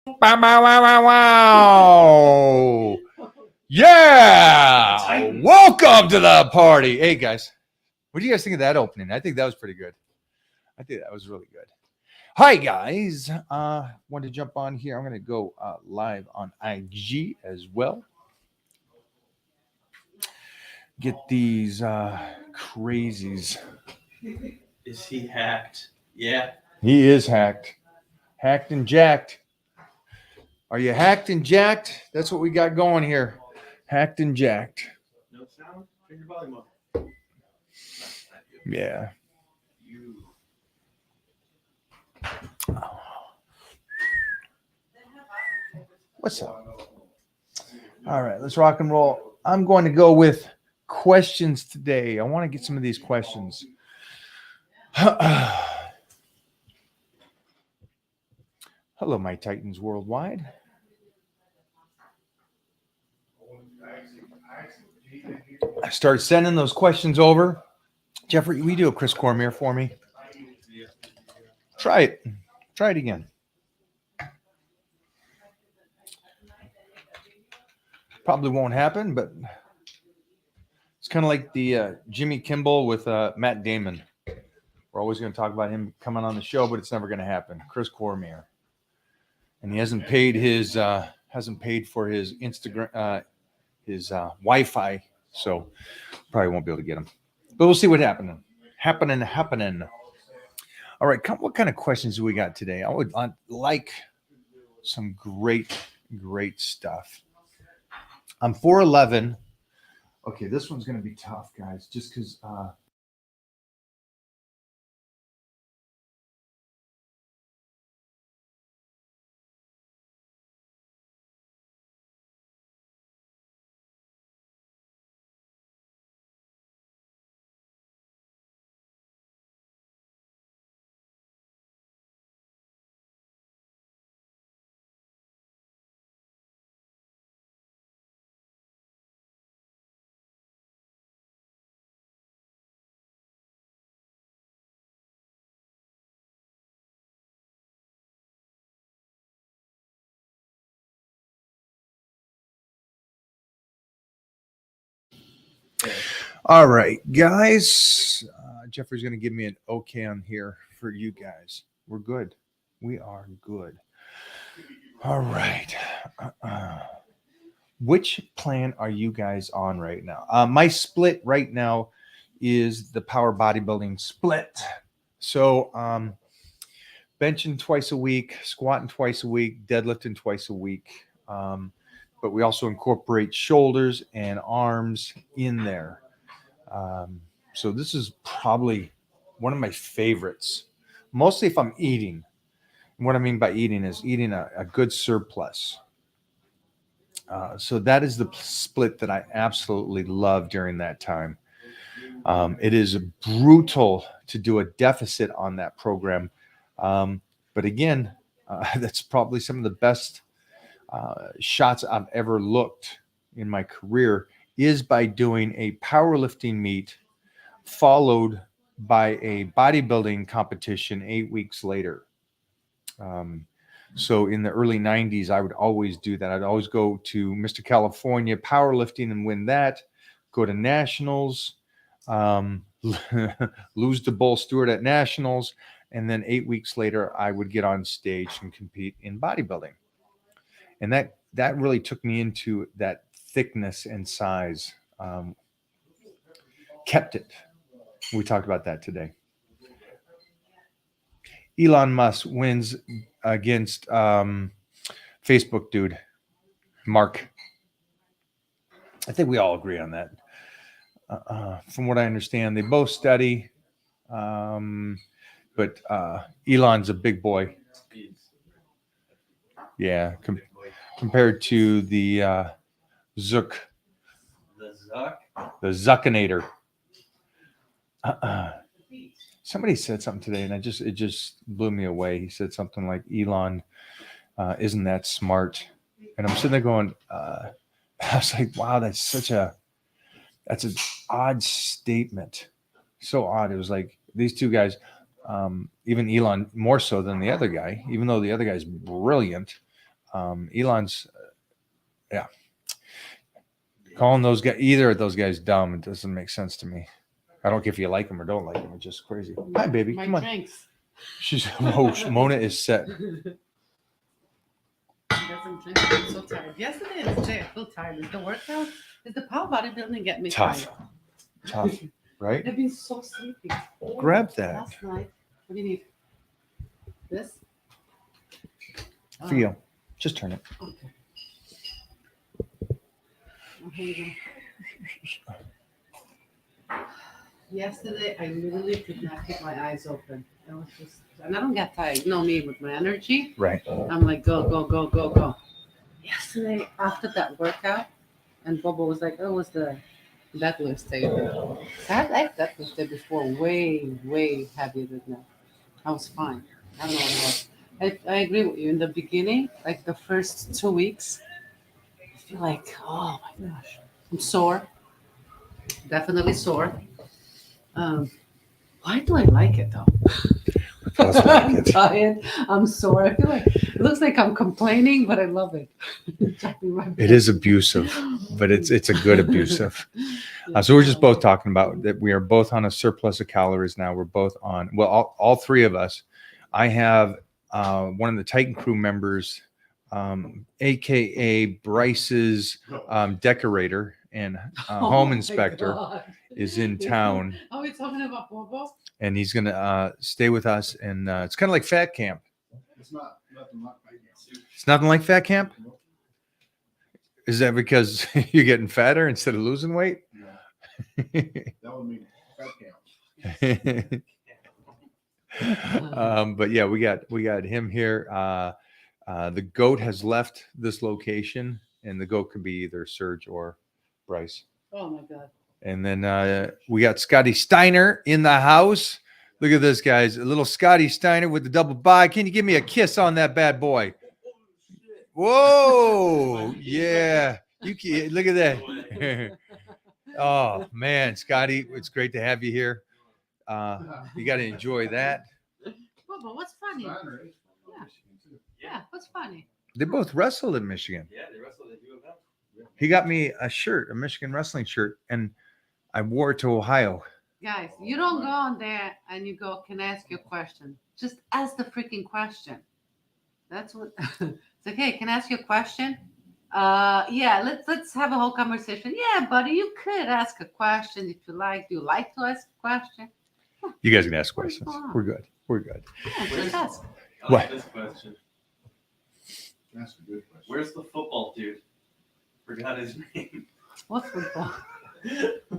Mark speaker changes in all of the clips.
Speaker 1: Bow, bow, wow, wow, wow. Yeah. Welcome to the party. Hey, guys. What do you guys think of that opening? I think that was pretty good. I think that was really good. Hi, guys. Want to jump on here? I'm going to go live on IG as well. Get these crazies.
Speaker 2: Is he hacked? Yeah.
Speaker 1: He is hacked. Hacked and jacked. Are you hacked and jacked? That's what we got going here. Hacked and jacked.
Speaker 2: No sound? Turn your volume up.
Speaker 1: Yeah.
Speaker 2: You.
Speaker 1: What's up? All right, let's rock and roll. I'm going to go with questions today. I want to get some of these questions. Hello, my Titans worldwide. I started sending those questions over. Jeffrey, will you do a Chris Cormier for me? Try it. Try it again. Probably won't happen, but it's kind of like the Jimmy Kimmel with Matt Damon. We're always going to talk about him coming on the show, but it's never going to happen. Chris Cormier, and he hasn't paid for his Instagram, his Wi-Fi, so probably won't be able to get him. But we'll see what happening. All right, what kind of questions do we got today? I would like some great stuff. I'm 4'11". Okay, this one's going to be tough, guys, just because. All right, guys. Jeffrey's going to give me an okay on here for you guys. We're good. We are good. All right. Which plan are you guys on right now? My split right now is the power bodybuilding split. So benching twice a week, squatting twice a week, deadlifting twice a week. But we also incorporate shoulders and arms in there. So this is probably one of my favorites, mostly if I'm eating. And what I mean by eating is eating a good surplus. So that is the split that I absolutely love during that time. It is brutal to do a deficit on that program. But again, that's probably some of the best shots I've ever looked in my career is by doing a powerlifting meet followed by a bodybuilding competition 8 weeks later. So in the early 90s, I would always do that. I'd always go to Mr. California powerlifting and win that, go to nationals, lose to Bull Stewart at nationals, and then 8 weeks later, I would get on stage and compete in bodybuilding. And that really took me into that thickness and size. Kept it. We talked about that today. Elon Musk wins against Facebook dude, Mark. I think we all agree on that. From what I understand, they both study, but Elon's a big boy. Yeah, compared to the Zuck. The Zuckinator. Somebody said something today, and it just blew me away. He said something like, "Elon isn't that smart," and I'm sitting there going, I was like, "Wow, that's an odd statement. So odd." It was like these two guys, even Elon more so than the other guy, even though the other guy's brilliant. Elon's, calling those guys, either of those guys dumb, it doesn't make sense to me. I don't care if you like them or don't like them. It's just crazy. Hi, baby.
Speaker 3: My
Speaker 1: Come on.
Speaker 3: drinks.
Speaker 1: She's Mona is set.
Speaker 3: Doesn't drink. I'm so tired. Yesterday and today I feel tired. Is the workout? Is the power bodybuilding get me
Speaker 1: Tough.
Speaker 3: tired?
Speaker 1: Tough, right?
Speaker 3: I've been so sleepy.
Speaker 1: Grab that
Speaker 3: Last night. What do you need? This?
Speaker 1: for you. Just turn it.
Speaker 3: Okay. Oh, here you go. Yesterday, I literally could not keep my eyes open. It was just, and I don't get tired. You know me with my energy.
Speaker 1: Right.
Speaker 3: I'm like, go, go, go, go, go. Yesterday, after that workout, and Bobo was like, oh, it was the deadlift day. I had like deadlift day before, way, way heavier than that. I was fine. I don't know what it was. I agree with you. In the beginning, like the first 2 weeks, I feel like, oh my gosh, I'm sore. Definitely sore. Why do I like it though?
Speaker 1: Because I like
Speaker 3: I'm
Speaker 1: it.
Speaker 3: tired. I'm sore. I feel like it looks like I'm complaining, but I love it.
Speaker 1: It is abusive, but it's a good abusive. So we're just both talking about that. We are both on a surplus of calories now. We're both on, well, all three of us. I have one of the Titan crew members, AKA Bryce's decorator and
Speaker 3: Oh
Speaker 1: home
Speaker 3: my
Speaker 1: inspector
Speaker 3: God.
Speaker 1: is in town,
Speaker 3: Are we talking about Bobo?
Speaker 1: and he's going to stay with us. And it's kind of like fat camp.
Speaker 4: It's not nothing like that.
Speaker 1: It's nothing like fat camp. Is that because you're getting fatter instead of losing weight?
Speaker 4: Yeah, that would mean fat count.
Speaker 1: But yeah, we got him here. The goat has left this location, and the goat could be either Serge or Bryce.
Speaker 3: Oh my God.
Speaker 1: And then we got Scotty Steiner in the house. Look at this, guys. A little Scotty Steiner with the double bye. Can you give me a kiss on that bad boy? Whoa, yeah. You can look at that. Oh man, Scotty, it's great to have you here. You got to enjoy that.
Speaker 3: Bobo, what's funny?
Speaker 4: Steiner is from
Speaker 3: Yeah.
Speaker 4: Michigan, too.
Speaker 3: Yeah, what's funny?
Speaker 1: They both wrestled in Michigan.
Speaker 2: Yeah, they wrestled at U of M.
Speaker 1: He got me a shirt, a Michigan wrestling shirt, and I wore it to Ohio.
Speaker 3: Guys, you don't go on there and you go, can I ask you a question? Just ask the freaking question. That's what it's like, hey, can I ask you a question? Yeah, let's have a whole conversation. Yeah, buddy, you could ask a question if you like. Do you like to ask a question?
Speaker 1: You guys can ask
Speaker 3: What's
Speaker 1: questions.
Speaker 3: going on?
Speaker 1: We're good. We're good.
Speaker 3: Yeah, just ask.
Speaker 2: I like this question.
Speaker 4: That's a good question.
Speaker 2: Where's the football dude? Forgot his name.
Speaker 3: What's football?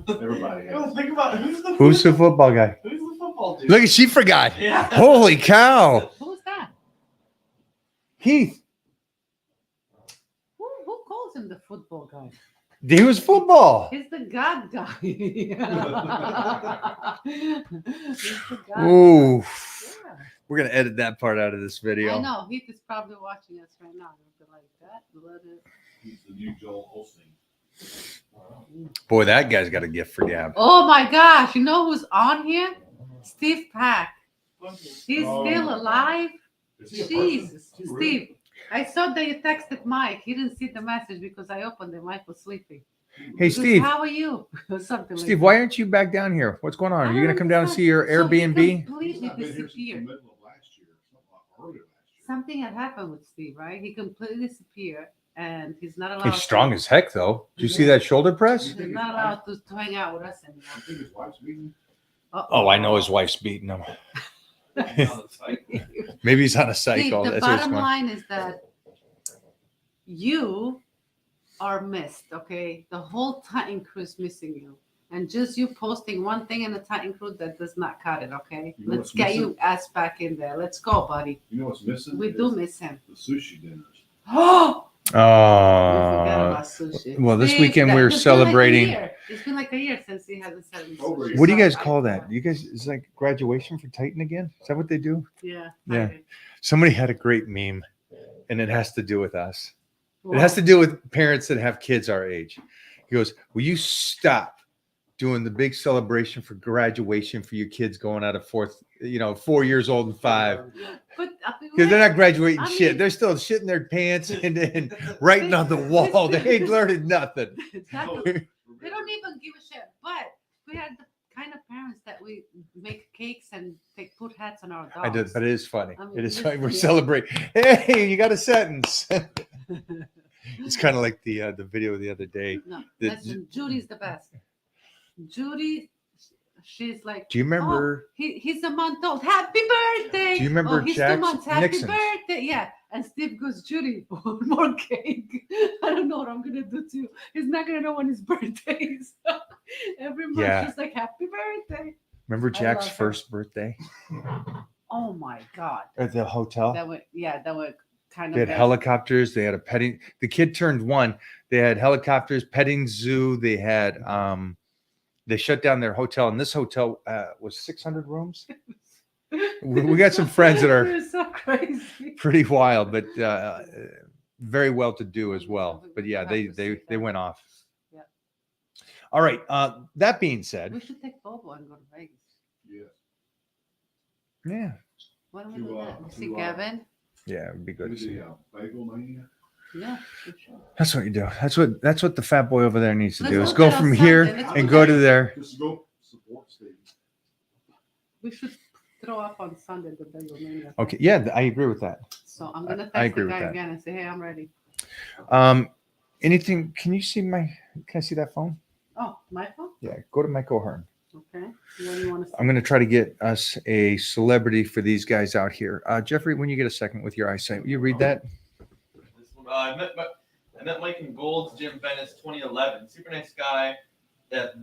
Speaker 4: Everybody
Speaker 2: Oh,
Speaker 4: has.
Speaker 2: think about
Speaker 1: Who's the football guy?
Speaker 2: Who's the football dude?
Speaker 1: Look, she forgot.
Speaker 2: Yeah.
Speaker 1: Holy cow.
Speaker 3: Who's that?
Speaker 1: Heath.
Speaker 3: Who calls him the football guy?
Speaker 1: He was football.
Speaker 3: He's the God guy. He's the God
Speaker 1: Ooh.
Speaker 3: guy. Yeah.
Speaker 1: We're going to edit that part out of this
Speaker 3: I
Speaker 1: video.
Speaker 3: know. Heath is probably watching us right now. He'll be like, that. Let it.
Speaker 4: He's the new Joel Osteen.
Speaker 1: Boy, that guy's got a gift for gab.
Speaker 3: Oh my gosh. You know who's on here? Steve Pack. He's
Speaker 4: Oh
Speaker 3: still
Speaker 4: my
Speaker 3: alive.
Speaker 4: Is he a
Speaker 3: Jesus.
Speaker 4: person? Is he really?
Speaker 3: Steve. I saw that you texted Mike. He didn't see the message because I opened it. Mike was sleeping.
Speaker 1: Hey,
Speaker 3: He goes,
Speaker 1: Steve.
Speaker 3: how are you? Something
Speaker 1: Steve,
Speaker 3: like
Speaker 1: why aren't you back down here? What's going on? Are you going to come down and see your
Speaker 3: So he
Speaker 1: Airbnb?
Speaker 4: He's
Speaker 3: completely
Speaker 4: not been here since the
Speaker 3: disappeared.
Speaker 4: middle of last year. Early last year.
Speaker 3: Something had happened with Steve, right? He completely disappeared, and he's not allowed.
Speaker 1: He's strong as heck, though. Did you see that shoulder press?
Speaker 3: He's not allowed to hang out with us
Speaker 4: I
Speaker 3: anymore.
Speaker 4: think his wife's beating.
Speaker 1: Oh, I know his wife's beating him. Maybe he's on a cycle.
Speaker 3: The
Speaker 1: That's what's
Speaker 3: bottom
Speaker 1: going.
Speaker 3: line is that you are missed, okay? The whole Titan crew is missing you. And just you posting one thing in the Titan crew, that does not cut it, okay?
Speaker 4: You know
Speaker 3: Let's
Speaker 4: what's
Speaker 3: get
Speaker 4: missing?
Speaker 3: you ass back in there. Let's go, buddy.
Speaker 4: You know what's missing?
Speaker 3: We do miss him.
Speaker 4: The sushi dinners.
Speaker 3: Oh, we forgot
Speaker 1: Uh,
Speaker 3: about sushi.
Speaker 1: well, this
Speaker 3: Steve,
Speaker 1: weekend we're
Speaker 3: it's been like a
Speaker 1: celebrating-
Speaker 3: year. It's been like a year since he hasn't said any
Speaker 4: Over
Speaker 3: sushi.
Speaker 4: here.
Speaker 1: what do you
Speaker 3: So
Speaker 1: guys
Speaker 3: I-
Speaker 1: call that? You guys, it's like graduation for Titan again? Is that what they do?
Speaker 3: Yeah.
Speaker 1: Yeah.
Speaker 3: I-
Speaker 1: Somebody had a great meme, and it has to do with us. It
Speaker 3: Well,
Speaker 1: has to do with parents that have kids our age. He goes, "Will you stop doing the big celebration for graduation for your kids going out of 4 years old and 5.
Speaker 3: But
Speaker 1: Because they're not graduating
Speaker 3: I
Speaker 1: shit.
Speaker 3: mean-
Speaker 1: They're still shitting their pants and writing on the wall. They ain't learning nothing.
Speaker 3: Exactly. They don't even give a shit. But we had the kind of parents that we make cakes and put hats on our dogs.
Speaker 1: I did, but it is funny.
Speaker 3: I mean,
Speaker 1: It is
Speaker 3: this-
Speaker 1: funny. We're
Speaker 3: yeah.
Speaker 1: celebrating. Hey, you got a sentence. It's kind of like the video the other day.
Speaker 3: No,
Speaker 1: The-
Speaker 3: listen, Judy's the best. Judy, she's like,
Speaker 1: Do you remember?
Speaker 3: he's a month old. Happy birthday!
Speaker 1: Do you remember
Speaker 3: he's
Speaker 1: Jack's
Speaker 3: 2 months. Happy
Speaker 1: Nixon's?
Speaker 3: birthday! Yeah. And Steve goes, Judy, one more cake. I don't know what I'm gonna do to you. He's not gonna know when his birthday is. Every month
Speaker 1: Yeah.
Speaker 3: she's like, Happy birthday!
Speaker 1: Remember Jack's
Speaker 3: love her.
Speaker 1: first birthday
Speaker 3: Oh my god.
Speaker 1: at the hotel?
Speaker 3: That would kind
Speaker 1: They
Speaker 3: of
Speaker 1: had helicopters. They had a petting. The kid turned 1. They had helicopters, petting zoo. They had they shut down their hotel, and this hotel was 600 rooms. We got some friends that are
Speaker 3: They're so crazy.
Speaker 1: pretty wild, but very well to do as well. But yeah, they went off.
Speaker 3: Yeah.
Speaker 1: All right. That being
Speaker 3: We
Speaker 1: said,
Speaker 3: should take Bobo and go to Vegas.
Speaker 4: Yes.
Speaker 1: yeah,
Speaker 3: Why don't we
Speaker 4: To,
Speaker 3: do
Speaker 4: uh,
Speaker 3: that? We see
Speaker 4: to,
Speaker 3: Gavin?
Speaker 1: yeah, it'd be good to
Speaker 4: What is
Speaker 1: see.
Speaker 4: he, Bagel Mania?
Speaker 3: Yeah, we should.
Speaker 1: That's what you do. That's what the fat boy over there needs to
Speaker 3: Let's
Speaker 1: do. Is
Speaker 3: look
Speaker 1: go
Speaker 3: at
Speaker 1: from
Speaker 3: our
Speaker 1: here
Speaker 3: Sunday. Let's
Speaker 1: and
Speaker 3: look
Speaker 1: go
Speaker 3: at
Speaker 1: to
Speaker 3: it.
Speaker 1: there.
Speaker 4: Just go support Steve.
Speaker 3: We should throw up on Sunday the Bagel Mania.
Speaker 1: Okay, yeah, I agree with that.
Speaker 3: So I'm gonna
Speaker 1: I
Speaker 3: text
Speaker 1: agree
Speaker 3: the
Speaker 1: with
Speaker 3: guy
Speaker 1: that.
Speaker 3: again and say, hey, I'm ready.
Speaker 1: Anything? Can you see my? Can I see that phone?
Speaker 3: Oh, my phone?
Speaker 1: Yeah, go to Mike O'Hearn.
Speaker 3: Okay. What do you want to
Speaker 1: I'm going to try to get us a celebrity for these guys out here. Jeffrey, when you get a second with your eyesight, will you read that?
Speaker 2: This one, I met Mike in Gold's Gym Venice 2011. Super nice guy that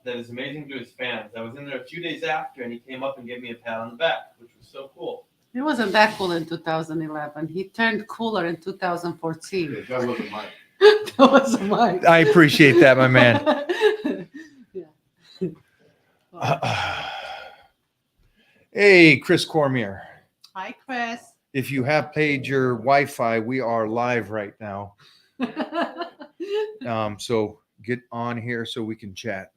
Speaker 2: is amazing to his fans. I was in there a few days after, and he came up and gave me a pat on the back, which was so cool.
Speaker 3: It wasn't that cool in 2011. He turned cooler in
Speaker 4: Yeah,
Speaker 3: 2014.
Speaker 4: that wasn't Mike.
Speaker 3: That was mine.
Speaker 1: I appreciate that, my man.
Speaker 3: Yeah. Well,
Speaker 1: Hey, Chris Cormier.
Speaker 3: hi, Chris.
Speaker 1: If you have paid your Wi-Fi, we are live right now. So get on here so we can chat.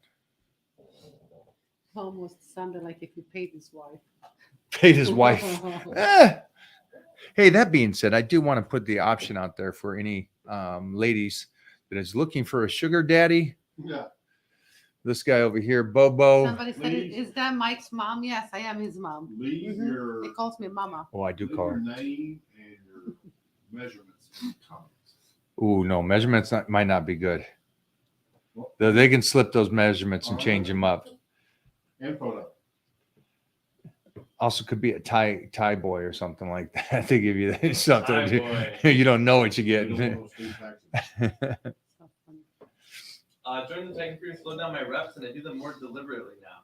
Speaker 3: Almost sounded like if you paid his wife.
Speaker 1: Paid his wife. Hey, that being said, I do want to put the option out there for any ladies that is looking for a sugar daddy.
Speaker 4: Yeah.
Speaker 1: This guy over here, Bobo.
Speaker 3: Somebody said, is that Mike's mom? Yes, I am his mom.
Speaker 4: Leave
Speaker 3: Mhm.
Speaker 4: your,
Speaker 3: He calls me mama.
Speaker 1: Oh, I do
Speaker 4: leave
Speaker 1: call
Speaker 4: your
Speaker 1: her.
Speaker 4: name and your measurements in the comments.
Speaker 1: Ooh, no, measurements might not be good. They can slip those measurements and change them up.
Speaker 4: And photo.
Speaker 1: Also, could be a Thai boy or something like that. They give you something
Speaker 2: Thai
Speaker 1: you don't know what you
Speaker 4: You
Speaker 1: get.
Speaker 4: don't want those free taxes.
Speaker 3: So funny.
Speaker 2: During the Titan Crew, slow down my reps, and I do them more deliberately now.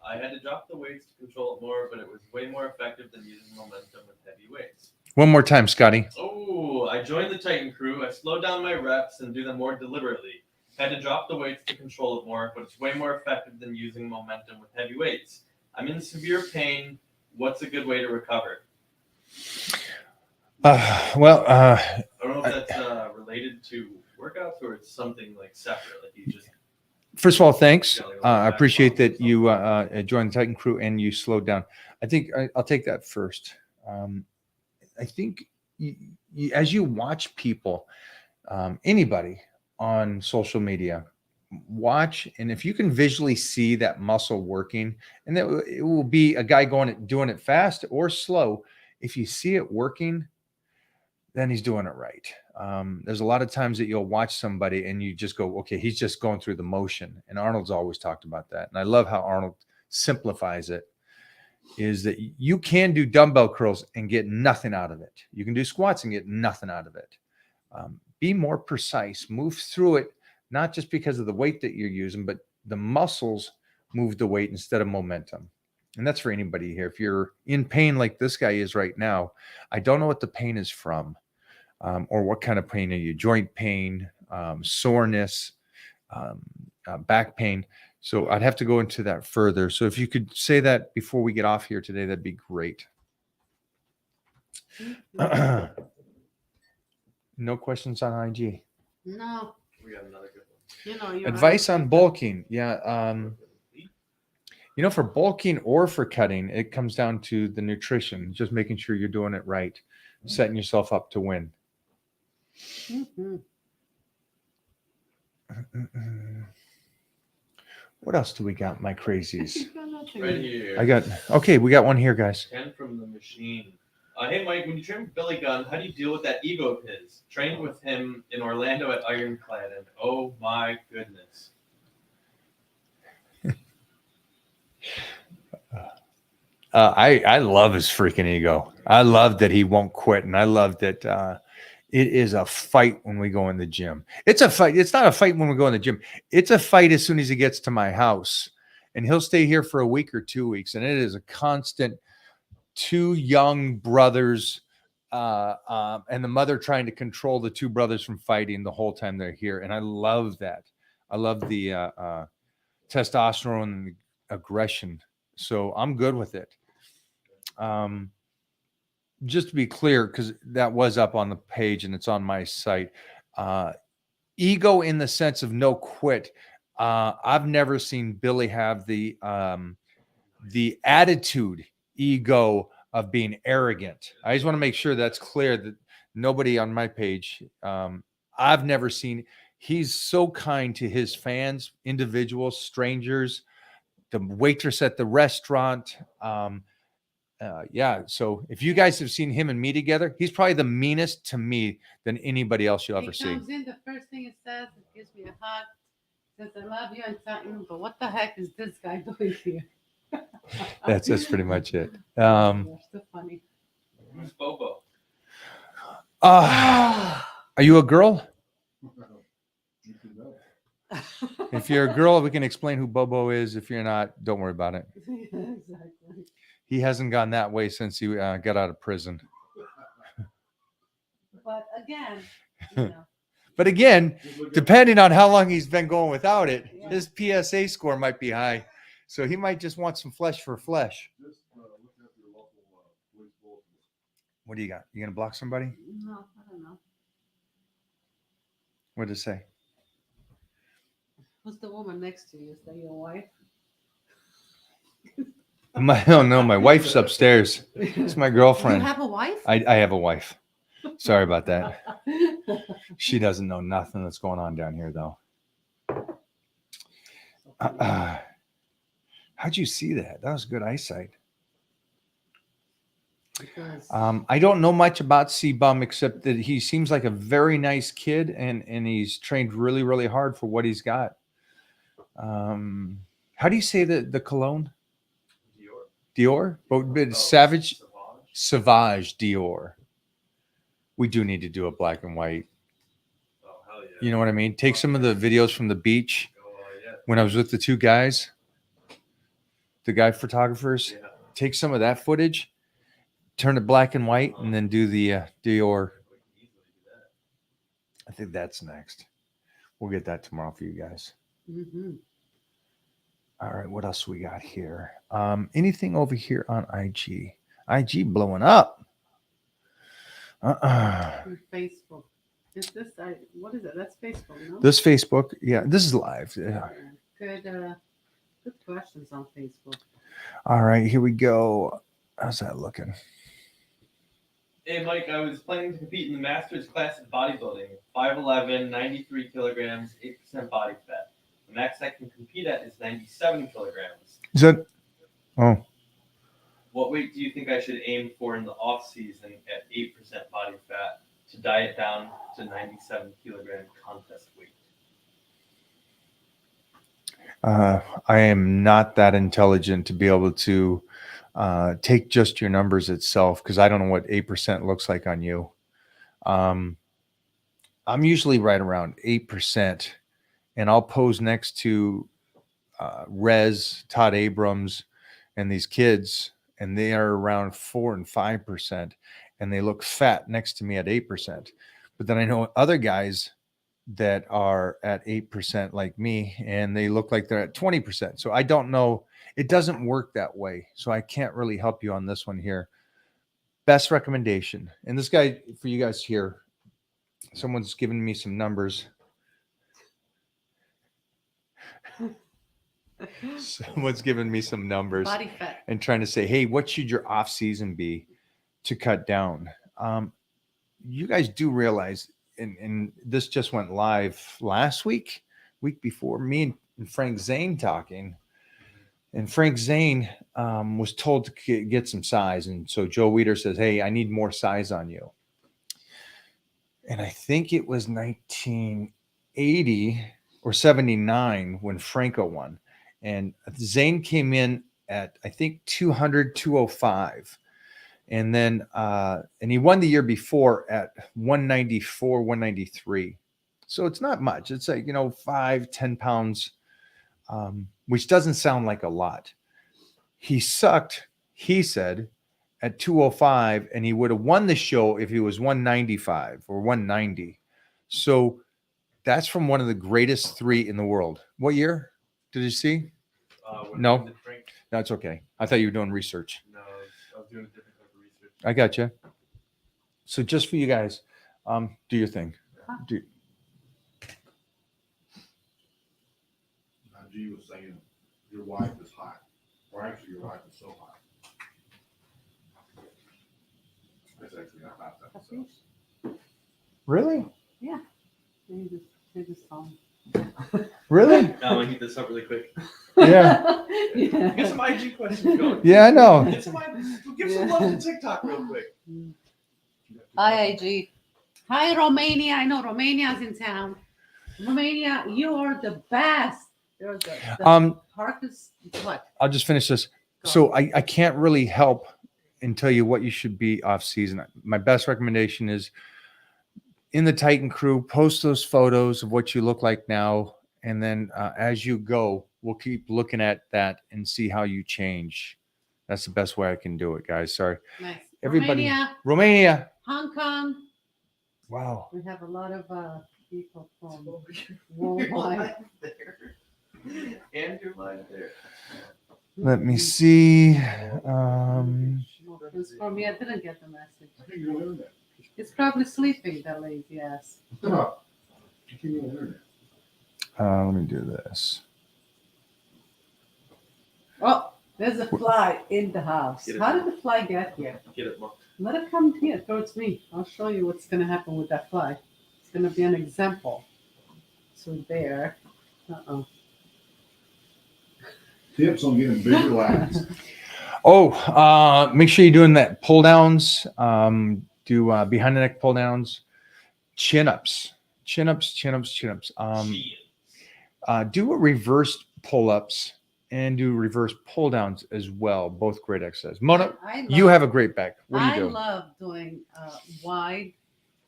Speaker 2: I had to drop the weights to control it more, but it was way more effective than using momentum with heavy weights.
Speaker 1: One more time, Scotty.
Speaker 2: Oh, I joined the Titan Crew. I slowed down my reps and do them more deliberately. Had to drop the weights to control it more, but it's way more effective than using momentum with heavy weights. I'm in severe pain. What's a good way to recover?
Speaker 1: Uh,
Speaker 2: I don't know if that's related to workouts or it's something like separate, like you just.
Speaker 1: first of all, thanks. I appreciate that you joined the Titan Crew and you slowed down. I think I'll take that first. I think as you watch people, anybody on social media, watch, and if you can visually see that muscle working, and that it will be a guy doing it fast or slow. If you see it working, then he's doing it right. There's a lot of times that you'll watch somebody and you just go, okay, he's just going through the motion. And Arnold's always talked about that. And I love how Arnold simplifies it, is that you can do dumbbell curls and get nothing out of it. You can do squats and get nothing out of it. Be more precise, move through it, not just because of the weight that you're using, but the muscles move the weight instead of momentum. And that's for anybody here. If you're in pain like this guy is right now, I don't know what the pain is from, or what kind of pain are you? Joint pain, soreness, back pain. So I'd have to go into that further. So if you could say that before we get off here today, that'd be great. No questions on IG.
Speaker 3: No.
Speaker 2: We got another good one.
Speaker 3: You're
Speaker 1: Advice
Speaker 3: right.
Speaker 1: on bulking. Yeah. For bulking or for cutting, it comes down to the nutrition, just making sure you're doing it right, setting yourself up to win.
Speaker 3: Mhm.
Speaker 1: What else do we got, my crazies?
Speaker 2: Right here.
Speaker 1: We got one here, guys.
Speaker 2: 10 from the machine. Hey, Mike, when you train with Billy Gunn, how do you deal with that ego of his? Trained with him in Orlando at Ironclad, and oh my goodness.
Speaker 1: I love his freaking ego. I love that he won't quit, and I love that it is a fight when we go in the gym. It's a fight. It's not a fight when we go in the gym. It's a fight as soon as he gets to my house, and he'll stay here for a week or 2 weeks, and it is a constant. Two young brothers, and the mother trying to control the two brothers from fighting the whole time they're here, and I love that. I love the testosterone and the aggression. So I'm good with it. Just to be clear, because that was up on the page and it's on my site. Ego in the sense of no quit. I've never seen Billy have the attitude, ego of being arrogant. I just want to make sure that's clear that nobody on my page, I've never seen. He's so kind to his fans, individuals, strangers, the waitress at the restaurant. So if you guys have seen him and me together, he's probably the meanest to me than anybody else you'll ever
Speaker 3: He
Speaker 1: see.
Speaker 3: comes in, the first thing it says, it gives me a hug, says I love you, and something, but what the heck is this guy doing here?
Speaker 1: That's pretty much it.
Speaker 3: You're so funny.
Speaker 2: Who's Bobo?
Speaker 1: Are you a girl?
Speaker 4: You can know.
Speaker 1: If you're a girl, we can explain who Bobo is. If you're not, don't worry about it.
Speaker 3: Exactly.
Speaker 1: He hasn't gone that way since he got out of prison.
Speaker 3: But again, you know,
Speaker 1: But again,
Speaker 4: Just look at-
Speaker 1: depending on how long he's been going without it,
Speaker 3: Yeah.
Speaker 1: his PSA score might be high. So he might just want some flesh for flesh.
Speaker 4: Just look at your local police bulletin.
Speaker 1: What do you got? You gonna block somebody?
Speaker 3: no, I don't know.
Speaker 1: What did it say?
Speaker 3: Who's the woman next to you? Is that your wife?
Speaker 1: Oh no, my wife's upstairs. It's my
Speaker 3: You
Speaker 1: girlfriend.
Speaker 3: have a wife?
Speaker 1: I have a wife. Sorry about that. She doesn't know nothing that's going on down here, though. How'd you see that? That was good eyesight.
Speaker 3: Because
Speaker 1: I don't know much about C-Bum except that he seems like a very nice kid and he's trained really, really hard for what he's got. How do you say the cologne?
Speaker 2: Dior.
Speaker 1: Dior? But
Speaker 2: Oh,
Speaker 1: Savage
Speaker 2: Sauvage.
Speaker 1: Sauvage Dior. We do need to do a black and white.
Speaker 2: Oh, hell yeah.
Speaker 1: You know what I mean? Take some of the videos from the beach
Speaker 2: Oh, yeah.
Speaker 1: when I was with the two guys, the guy photographers.
Speaker 2: Yeah.
Speaker 1: Take some of that footage, turn it black and white, and then do the Dior.
Speaker 2: We can easily do that.
Speaker 1: I think that's next. We'll get that tomorrow for you guys.
Speaker 3: mhm.
Speaker 1: All right, what else we got here? Anything over here on IG? IG blowing up.
Speaker 3: Your Facebook. Is this? What is it? That's Facebook, no?
Speaker 1: This Facebook, yeah, this is live. Yeah.
Speaker 3: Good. Good questions on Facebook.
Speaker 1: All right, here we go. How's that looking?
Speaker 2: Hey, Mike, I was planning to compete in the Masters class of bodybuilding. 5'11", 93 kilograms, 8% body fat. The max I can compete at is 97 kilograms.
Speaker 1: Is that? Oh,
Speaker 2: What weight do you think I should aim for in the off season at 8% body fat to diet down to 97 kilogram contest weight?
Speaker 1: I am not that intelligent to be able to take just your numbers itself because I don't know what 8% looks like on you. I'm usually right around 8%, and I'll pose next to Rez, Todd Abrams, and these kids, and they are around 4 and 5%, and they look fat next to me at 8%. But then I know other guys that are at 8% like me, and they look like they're at 20%. So I don't know. It doesn't work that way. So I can't really help you on this one here. Best recommendation. And this guy, for you guys here, someone's giving me some numbers. Someone's giving me some numbers
Speaker 3: Body fat.
Speaker 1: and trying to say, hey, what should your off season be to cut down? You guys do realize, and this just went live last week before, me and Frank Zane talking. And Frank Zane was told to get some size. And so Joe Weider says, hey, I need more size on you. And I think it was 1980 or 79 when Franco won. And Zane came in at, I think, 200, 205. And then, and he won the year before at 194, 193. So it's not much. It's like, 5-10 pounds, which doesn't sound like a lot. He sucked, he said, at 205, and he would have won the show if he was 195 or 190. So that's from one of the greatest three in the world. What year did you see? No. No, it's okay. I thought you were doing research.
Speaker 2: No, I was doing a different type of research.
Speaker 1: I got you. So just for you guys, do your thing. Do,
Speaker 4: G was saying your wife is hot, or actually your wife is so hot. That's actually not hot. That's
Speaker 1: really?
Speaker 3: Maybe this song.
Speaker 1: Really?
Speaker 2: Now I'm gonna heat this up really quick.
Speaker 1: Yeah.
Speaker 3: Yeah.
Speaker 2: Get some IG questions going.
Speaker 1: Yeah, I know.
Speaker 2: Get some, give some love to TikTok real quick.
Speaker 3: Hi, IG. Hi, Romania. I know Romania's in town. Romania, you are the best. There's the park is what?
Speaker 1: I'll just finish this. So I can't really help and tell you what you should be off season. My best recommendation is in the Titan crew, post those photos of what you look like now. And then as you go, we'll keep looking at that and see how you change. That's the best way I can do it, guys. Sorry.
Speaker 3: Nice.
Speaker 1: Everybody.
Speaker 3: Romania, Hong Kong.
Speaker 1: Wow.
Speaker 3: We have a lot of people from worldwide.
Speaker 2: And you're live there.
Speaker 1: Let me see.
Speaker 3: It's for me. I didn't get the message.
Speaker 4: I think you're on the internet.
Speaker 3: It's probably sleeping, that lazy ass.
Speaker 4: Come on. I think you're on the internet.
Speaker 1: Let me do this.
Speaker 3: Oh, there's a fly in the house.
Speaker 2: Get it.
Speaker 3: How did the fly get here?
Speaker 2: Get it, Mom.
Speaker 3: Let it come here towards me. I'll show you what's going to happen with that fly. It's going to be an example. So there.
Speaker 4: Tips on getting bigger lats.
Speaker 1: Oh, make sure you're doing that pull downs. Do behind the neck pull downs, chin ups. Do a reverse pull ups and do reverse pull downs as well. Both great exercises. Mona, you have a great back. What do you do?
Speaker 3: I love doing wide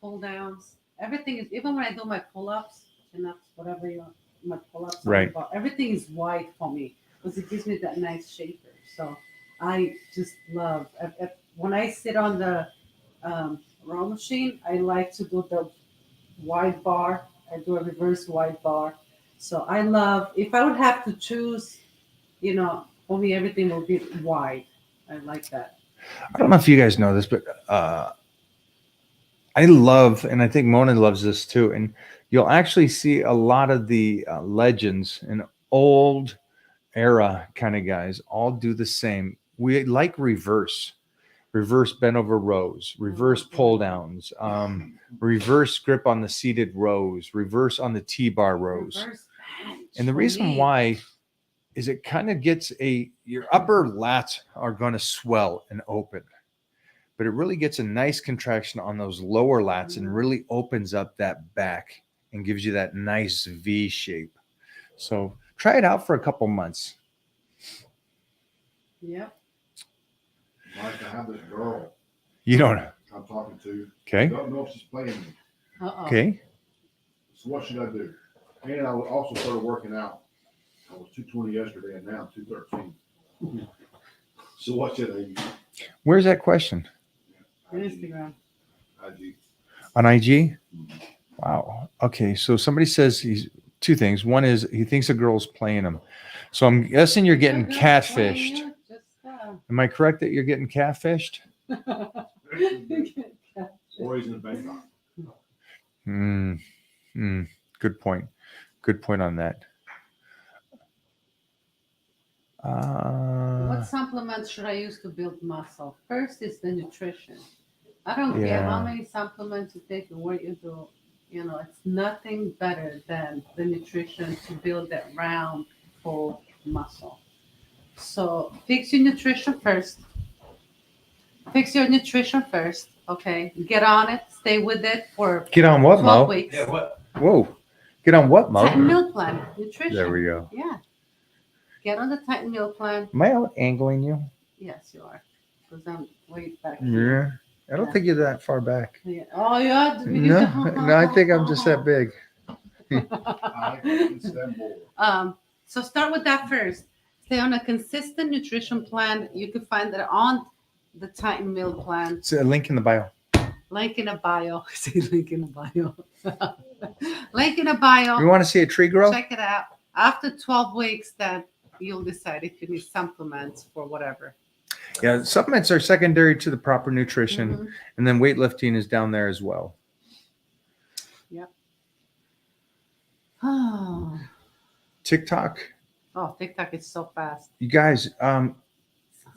Speaker 3: pull downs. Everything is, even when I do my pull ups, chin ups, whatever you want, my pull ups,
Speaker 1: Right.
Speaker 3: everything is wide for me because it gives me that nice shaper. So I just love, when I sit on the row machine, I like to do the wide bar. I do a reverse wide bar. So I love, if I would have to choose, for me, everything will be wide. I like that.
Speaker 1: I don't know if you guys know this, but I love, and I think Mona loves this too. And you'll actually see a lot of the legends and old era kind of guys all do the same. We like reverse bent over rows, reverse pull downs, reverse grip on the seated rows, reverse on the T-bar rows.
Speaker 3: Reverse bench
Speaker 1: And the
Speaker 3: for
Speaker 1: reason
Speaker 3: me.
Speaker 1: why is it kind of gets your upper lats are going to swell and open, but it really gets a nice contraction on those lower lats and really opens up that back and gives you that nice V shape. So try it out for a couple months.
Speaker 3: Yep.
Speaker 4: Like I have this girl
Speaker 1: You don't.
Speaker 4: I'm talking to.
Speaker 1: Okay.
Speaker 4: Don't know if she's playing me.
Speaker 3: Uh-oh.
Speaker 1: Okay.
Speaker 4: So what should I do? And I also started working out. I was 220 yesterday and now I'm 213. So what should I use?
Speaker 1: Where's that question?
Speaker 3: Instagram.
Speaker 4: IG.
Speaker 1: On IG? Wow. Okay. So somebody says he's two things. One is he thinks a girl's playing him. So I'm guessing you're getting
Speaker 3: Good girl,
Speaker 1: catfished.
Speaker 3: playing you, just,
Speaker 1: Am I correct that you're getting catfished?
Speaker 4: Boys in Bangkok.
Speaker 1: Good point. Good point on that.
Speaker 3: What supplements should I use to build muscle? First is the nutrition. I don't care how
Speaker 1: Yeah.
Speaker 3: many supplements you take and what you do. You know, it's nothing better than the nutrition to build that round, full muscle. So fix your nutrition first. Fix your nutrition first. Okay. Get on it. Stay with it for
Speaker 1: Get on what,
Speaker 3: 12
Speaker 1: Mo?
Speaker 3: weeks.
Speaker 2: Yeah, what?
Speaker 1: Whoa. Get on what,
Speaker 3: Titan
Speaker 1: Mo?
Speaker 3: meal plan. Nutrition.
Speaker 1: There we go.
Speaker 3: Yeah. Get on the Titan meal plan.
Speaker 1: Am I out angling you?
Speaker 3: Yes, you are. Because I'm way back here.
Speaker 1: Yeah. I don't think you're that far back.
Speaker 3: Yeah. Oh, yeah.
Speaker 1: No, no, I think I'm just that big.
Speaker 4: I can stand board.
Speaker 3: So start with that first. Stay on a consistent nutrition plan. You can find that on the Titan meal plan.
Speaker 1: It's a link in the bio.
Speaker 3: Link in a bio. Say link in a bio. Link in a bio.
Speaker 1: You want to see a tree grow?
Speaker 3: Check it out. After 12 weeks, then you'll decide if you need supplements for whatever.
Speaker 1: Yeah, supplements are secondary to the proper nutrition,
Speaker 3: Mhm.
Speaker 1: and then weightlifting is down there as well.
Speaker 3: Oh,
Speaker 1: TikTok,
Speaker 3: TikTok is so fast.
Speaker 1: you guys,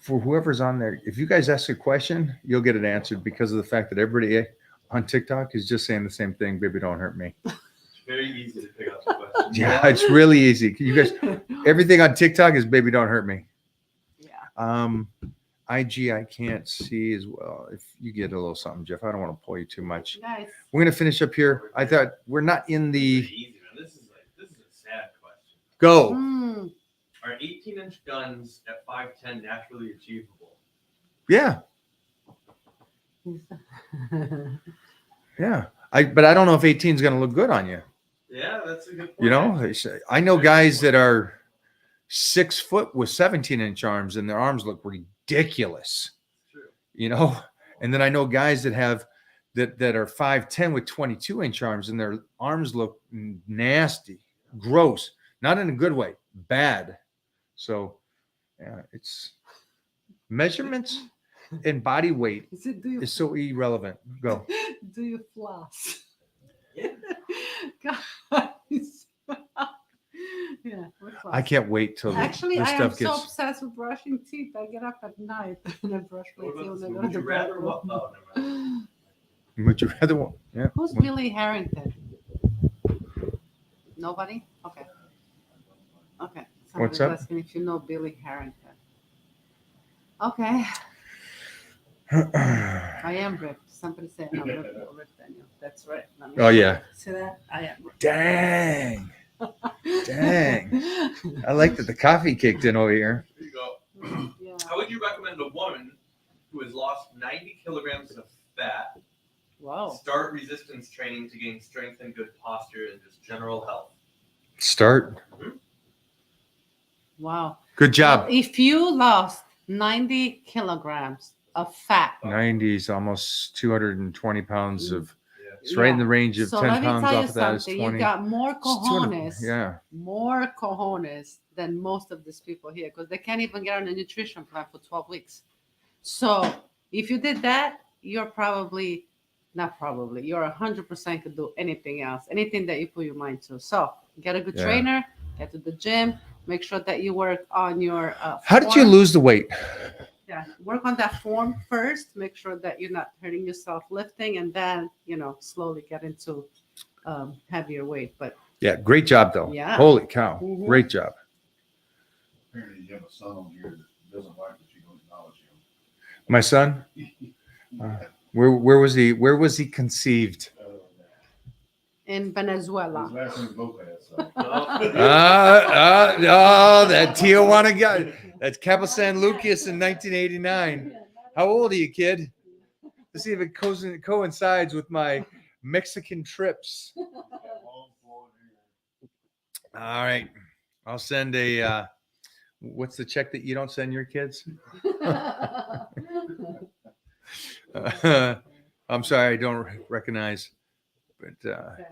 Speaker 1: for whoever's on there, if you guys ask a question, you'll get it answered because of the fact that everybody on TikTok is just saying the same thing. Baby, don't hurt me.
Speaker 2: It's very easy to pick up the question.
Speaker 1: Yeah, it's really easy. You guys, everything on TikTok is baby, don't hurt me.
Speaker 3: Yeah.
Speaker 1: IG, I can't see as well. If you get a little something, Jeff, I don't want to pull you too much.
Speaker 3: Nice.
Speaker 1: We're gonna finish up here. I thought we're not in the
Speaker 2: Very easy, man. This is a sad question.
Speaker 1: go.
Speaker 3: Mm.
Speaker 2: Are 18-inch guns at 5'10" naturally achievable?
Speaker 1: Yeah, yeah. But I don't know if 18 is gonna look good on you.
Speaker 2: Yeah, that's a good point.
Speaker 1: You know, I know guys that are 6 foot with 17-inch arms, and their arms look ridiculous.
Speaker 2: True.
Speaker 1: You know, and then I know guys that have that are 5'10" with 22-inch arms, and their arms look nasty, gross, not in a good way, bad. So, yeah, it's measurements and body weight
Speaker 3: Do you,
Speaker 1: is so irrelevant. Go.
Speaker 3: do you floss?
Speaker 2: Yeah.
Speaker 3: Guys. Yeah, we're
Speaker 1: I
Speaker 3: floss.
Speaker 1: can't wait till
Speaker 3: Actually,
Speaker 1: this
Speaker 3: I am
Speaker 1: stuff
Speaker 3: so
Speaker 1: gets.
Speaker 3: obsessed with brushing teeth. I get up at night and I brush my
Speaker 2: What
Speaker 3: teeth
Speaker 2: about
Speaker 3: when I
Speaker 2: this?
Speaker 3: go to
Speaker 2: Would
Speaker 3: the
Speaker 2: you rather?
Speaker 3: bathroom.
Speaker 2: Oh, never mind.
Speaker 1: Would you rather want? Yeah.
Speaker 3: Who's Billy Harrington? Nobody? Okay. Okay.
Speaker 1: What's
Speaker 3: Somebody's
Speaker 1: up?
Speaker 3: asking if you know Billy Harrington. Okay. I am ripped. Somebody said I'm ripped, Daniel. That's right. Let me
Speaker 1: Oh, yeah.
Speaker 3: see that? I am ripped.
Speaker 1: Dang. Dang. I like that the coffee kicked in over here.
Speaker 2: Here you go.
Speaker 3: Yeah.
Speaker 2: How would you recommend a woman who has lost 90 kilograms of fat
Speaker 3: Wow.
Speaker 2: start resistance training to gain strength and good posture and just general health?
Speaker 1: Start.
Speaker 3: Wow.
Speaker 1: Good job.
Speaker 3: Well, if you lost 90 kilograms of fat,
Speaker 1: 90s, almost 220 pounds of.
Speaker 2: Yeah.
Speaker 1: It's right in the range of
Speaker 3: so
Speaker 1: 10
Speaker 3: let me
Speaker 1: pounds
Speaker 3: tell you
Speaker 1: off of that is
Speaker 3: something.
Speaker 1: 20.
Speaker 3: You got more
Speaker 1: It's 200
Speaker 3: cojones.
Speaker 1: Yeah.
Speaker 3: More cojones than most of these people here because they can't even get on a nutrition plan for 12 weeks. So if you did that, you're probably not probably you're 100% could do anything else, anything that you put your mind to. So get a good
Speaker 1: Yeah.
Speaker 3: trainer, get to the gym, make sure that you work on your
Speaker 1: How did you
Speaker 3: form.
Speaker 1: lose the weight?
Speaker 3: Yeah, work on that form first. Make sure that you're not hurting yourself lifting, and then slowly get into heavier weight. But
Speaker 1: Yeah, great job though.
Speaker 3: Yeah.
Speaker 1: Holy cow.
Speaker 3: Mhm.
Speaker 1: Great job.
Speaker 4: Apparently you have a son on here that doesn't like that you don't acknowledge
Speaker 1: My son,
Speaker 4: him.
Speaker 1: where was he? Where was he conceived?
Speaker 3: in
Speaker 4: His
Speaker 3: Venezuela,
Speaker 4: last name's Lopez, so.
Speaker 1: Oh, that Tijuana guy. That's Cabo San Lucas in 1989. How old are you, kid? Let's see if it coincides with my Mexican trips. All right. I'll send a, what's the check that you don't send your kids? I'm sorry, I don't recognize. But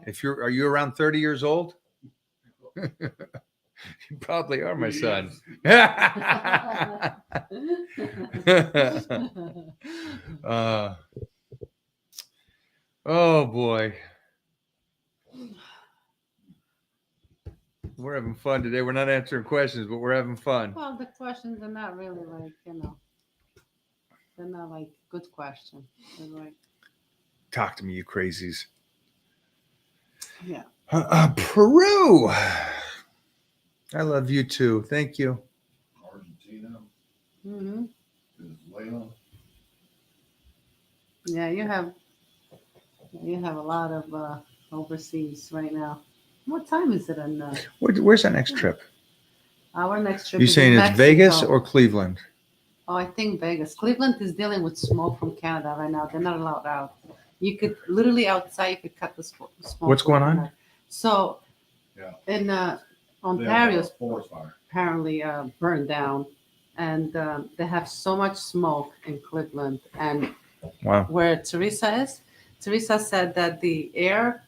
Speaker 1: if are you around 30 years old? You probably are, my son. Oh boy. We're having fun today. We're not answering questions, but we're having fun.
Speaker 3: Well, the questions are not really like, they're not like good questions. They're like,
Speaker 1: Talk to me, you crazies.
Speaker 3: yeah.
Speaker 1: Peru. I love you too. Thank you.
Speaker 4: Argentina,
Speaker 3: Mm-hmm.
Speaker 4: Venezuela.
Speaker 3: Yeah, you have a lot of overseas right now. What time is it in
Speaker 1: Where's our next trip?
Speaker 3: our next trip?
Speaker 1: You
Speaker 3: is
Speaker 1: saying
Speaker 3: in
Speaker 1: it's Vegas
Speaker 3: Mexico.
Speaker 1: or Cleveland?
Speaker 3: Oh, I think Vegas. Cleveland is dealing with smoke from Canada right now. They're not allowed out. You could literally outside, you could cut the smoke.
Speaker 1: What's going on?
Speaker 3: overnight. So,
Speaker 4: Yeah.
Speaker 3: in
Speaker 4: They have
Speaker 3: Ontario's
Speaker 4: a forest fire.
Speaker 3: apparently burned down, and they have so much smoke in Cleveland. And
Speaker 1: Wow.
Speaker 3: where Teresa is, Teresa said that the air,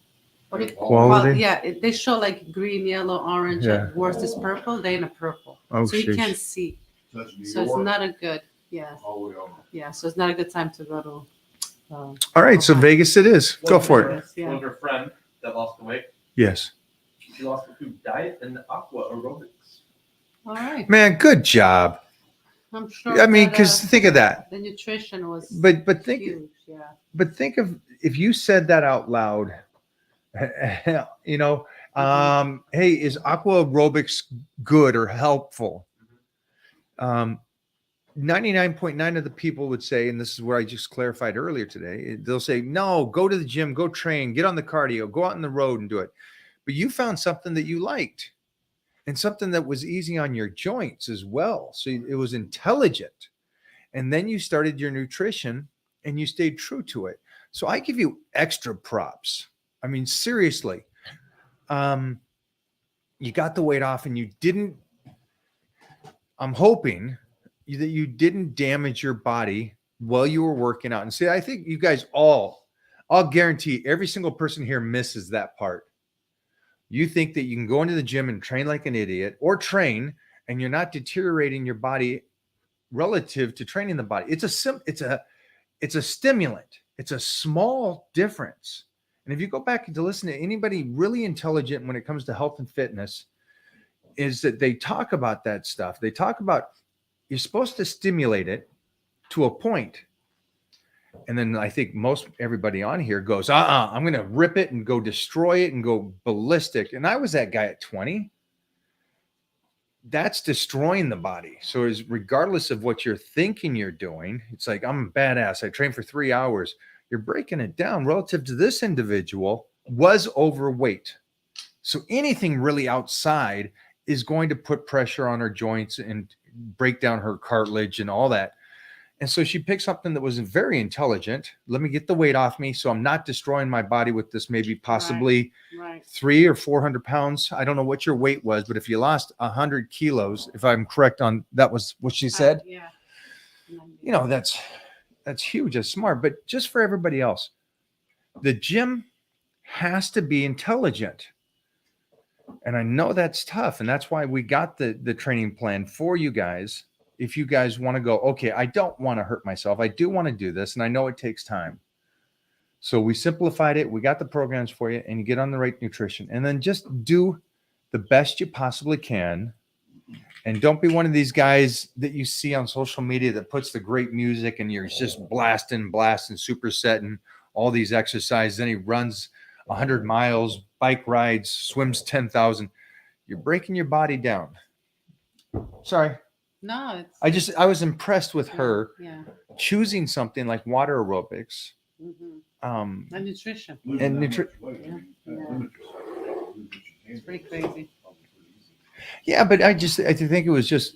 Speaker 3: what do you
Speaker 1: Quality?
Speaker 3: Well, yeah, they show like green, yellow, orange.
Speaker 1: Yeah.
Speaker 3: At worst is purple. They in a purple,
Speaker 1: Oh,
Speaker 3: so you
Speaker 1: sheesh.
Speaker 3: can't see.
Speaker 4: So that's New
Speaker 3: So it's
Speaker 4: York,
Speaker 3: not a good. Yeah,
Speaker 4: all the way over.
Speaker 3: yeah. So it's not a good time to go to.
Speaker 1: All right, so
Speaker 3: Okay.
Speaker 1: Vegas it is. Go for it.
Speaker 3: Yes, yeah.
Speaker 2: One of her friend that lost the weight.
Speaker 1: Yes.
Speaker 2: She lost it through diet and aqua aerobics.
Speaker 3: All right.
Speaker 1: Man, good job.
Speaker 3: I'm sure.
Speaker 1: I mean,
Speaker 3: that,
Speaker 1: because think of that.
Speaker 3: the nutrition was
Speaker 1: But think
Speaker 3: huge. Yeah.
Speaker 1: but think of if you said that out loud. You know, hey, is aqua aerobics good or helpful? 99.9 of the people would say, and this is where I just clarified earlier today, they'll say, no, go to the gym, go train, get on the cardio, go out on the road and do it. But you found something that you liked and something that was easy on your joints as well. So it was intelligent. And then you started your nutrition and you stayed true to it. So I give you extra props. I mean, seriously, you got the weight off and you didn't, I'm hoping that you didn't damage your body while you were working out. And see, I think you guys I'll guarantee every single person here misses that part. You think that you can go into the gym and train like an idiot or train and you're not deteriorating your body relative to training the body. It's a stimulant. It's a small difference. And if you go back to listen to anybody really intelligent when it comes to health and fitness, is that they talk about that stuff. They talk about you're supposed to stimulate it to a point. And then I think everybody on here goes, I'm going to rip it and go destroy it and go ballistic. And I was that guy at 20. That's destroying the body. So regardless of what you're thinking you're doing, it's like, I'm a badass. I train for 3 hours. You're breaking it down relative to this individual was overweight. So anything really outside is going to put pressure on her joints and break down her cartilage and all that. And so she picked something that was very intelligent. Let me get the weight off me so I'm not destroying my body with this maybe possibly
Speaker 3: Right.
Speaker 1: 300 or 400 pounds. I don't know what your weight was, but if you lost 100 kilos, if I'm correct on that was what she said,
Speaker 3: Yeah.
Speaker 1: you know, that's huge. That's smart. But just for everybody else, the gym has to be intelligent. And I know that's tough. And that's why we got the training plan for you guys. If you guys want to go, okay, I don't want to hurt myself. I do want to do this. And I know it takes time. So we simplified it. We got the programs for you and you get on the right nutrition and then just do the best you possibly can. And don't be one of these guys that you see on social media that puts the great music and you're just blasting, supersetting all these exercises. Then he runs 100 miles, bike rides, swims 10,000. You're breaking your body down. Sorry.
Speaker 3: No, it's.
Speaker 1: I was impressed with her
Speaker 3: Yeah.
Speaker 1: choosing something like water aerobics.
Speaker 3: Mm-hmm.
Speaker 1: Um,
Speaker 3: And nutrition.
Speaker 1: And
Speaker 4: Losing that
Speaker 1: nutri-
Speaker 4: much weight,
Speaker 3: Yeah.
Speaker 4: that
Speaker 3: Yeah.
Speaker 4: limits yourself.
Speaker 3: It's pretty crazy.
Speaker 1: yeah, but I think it was just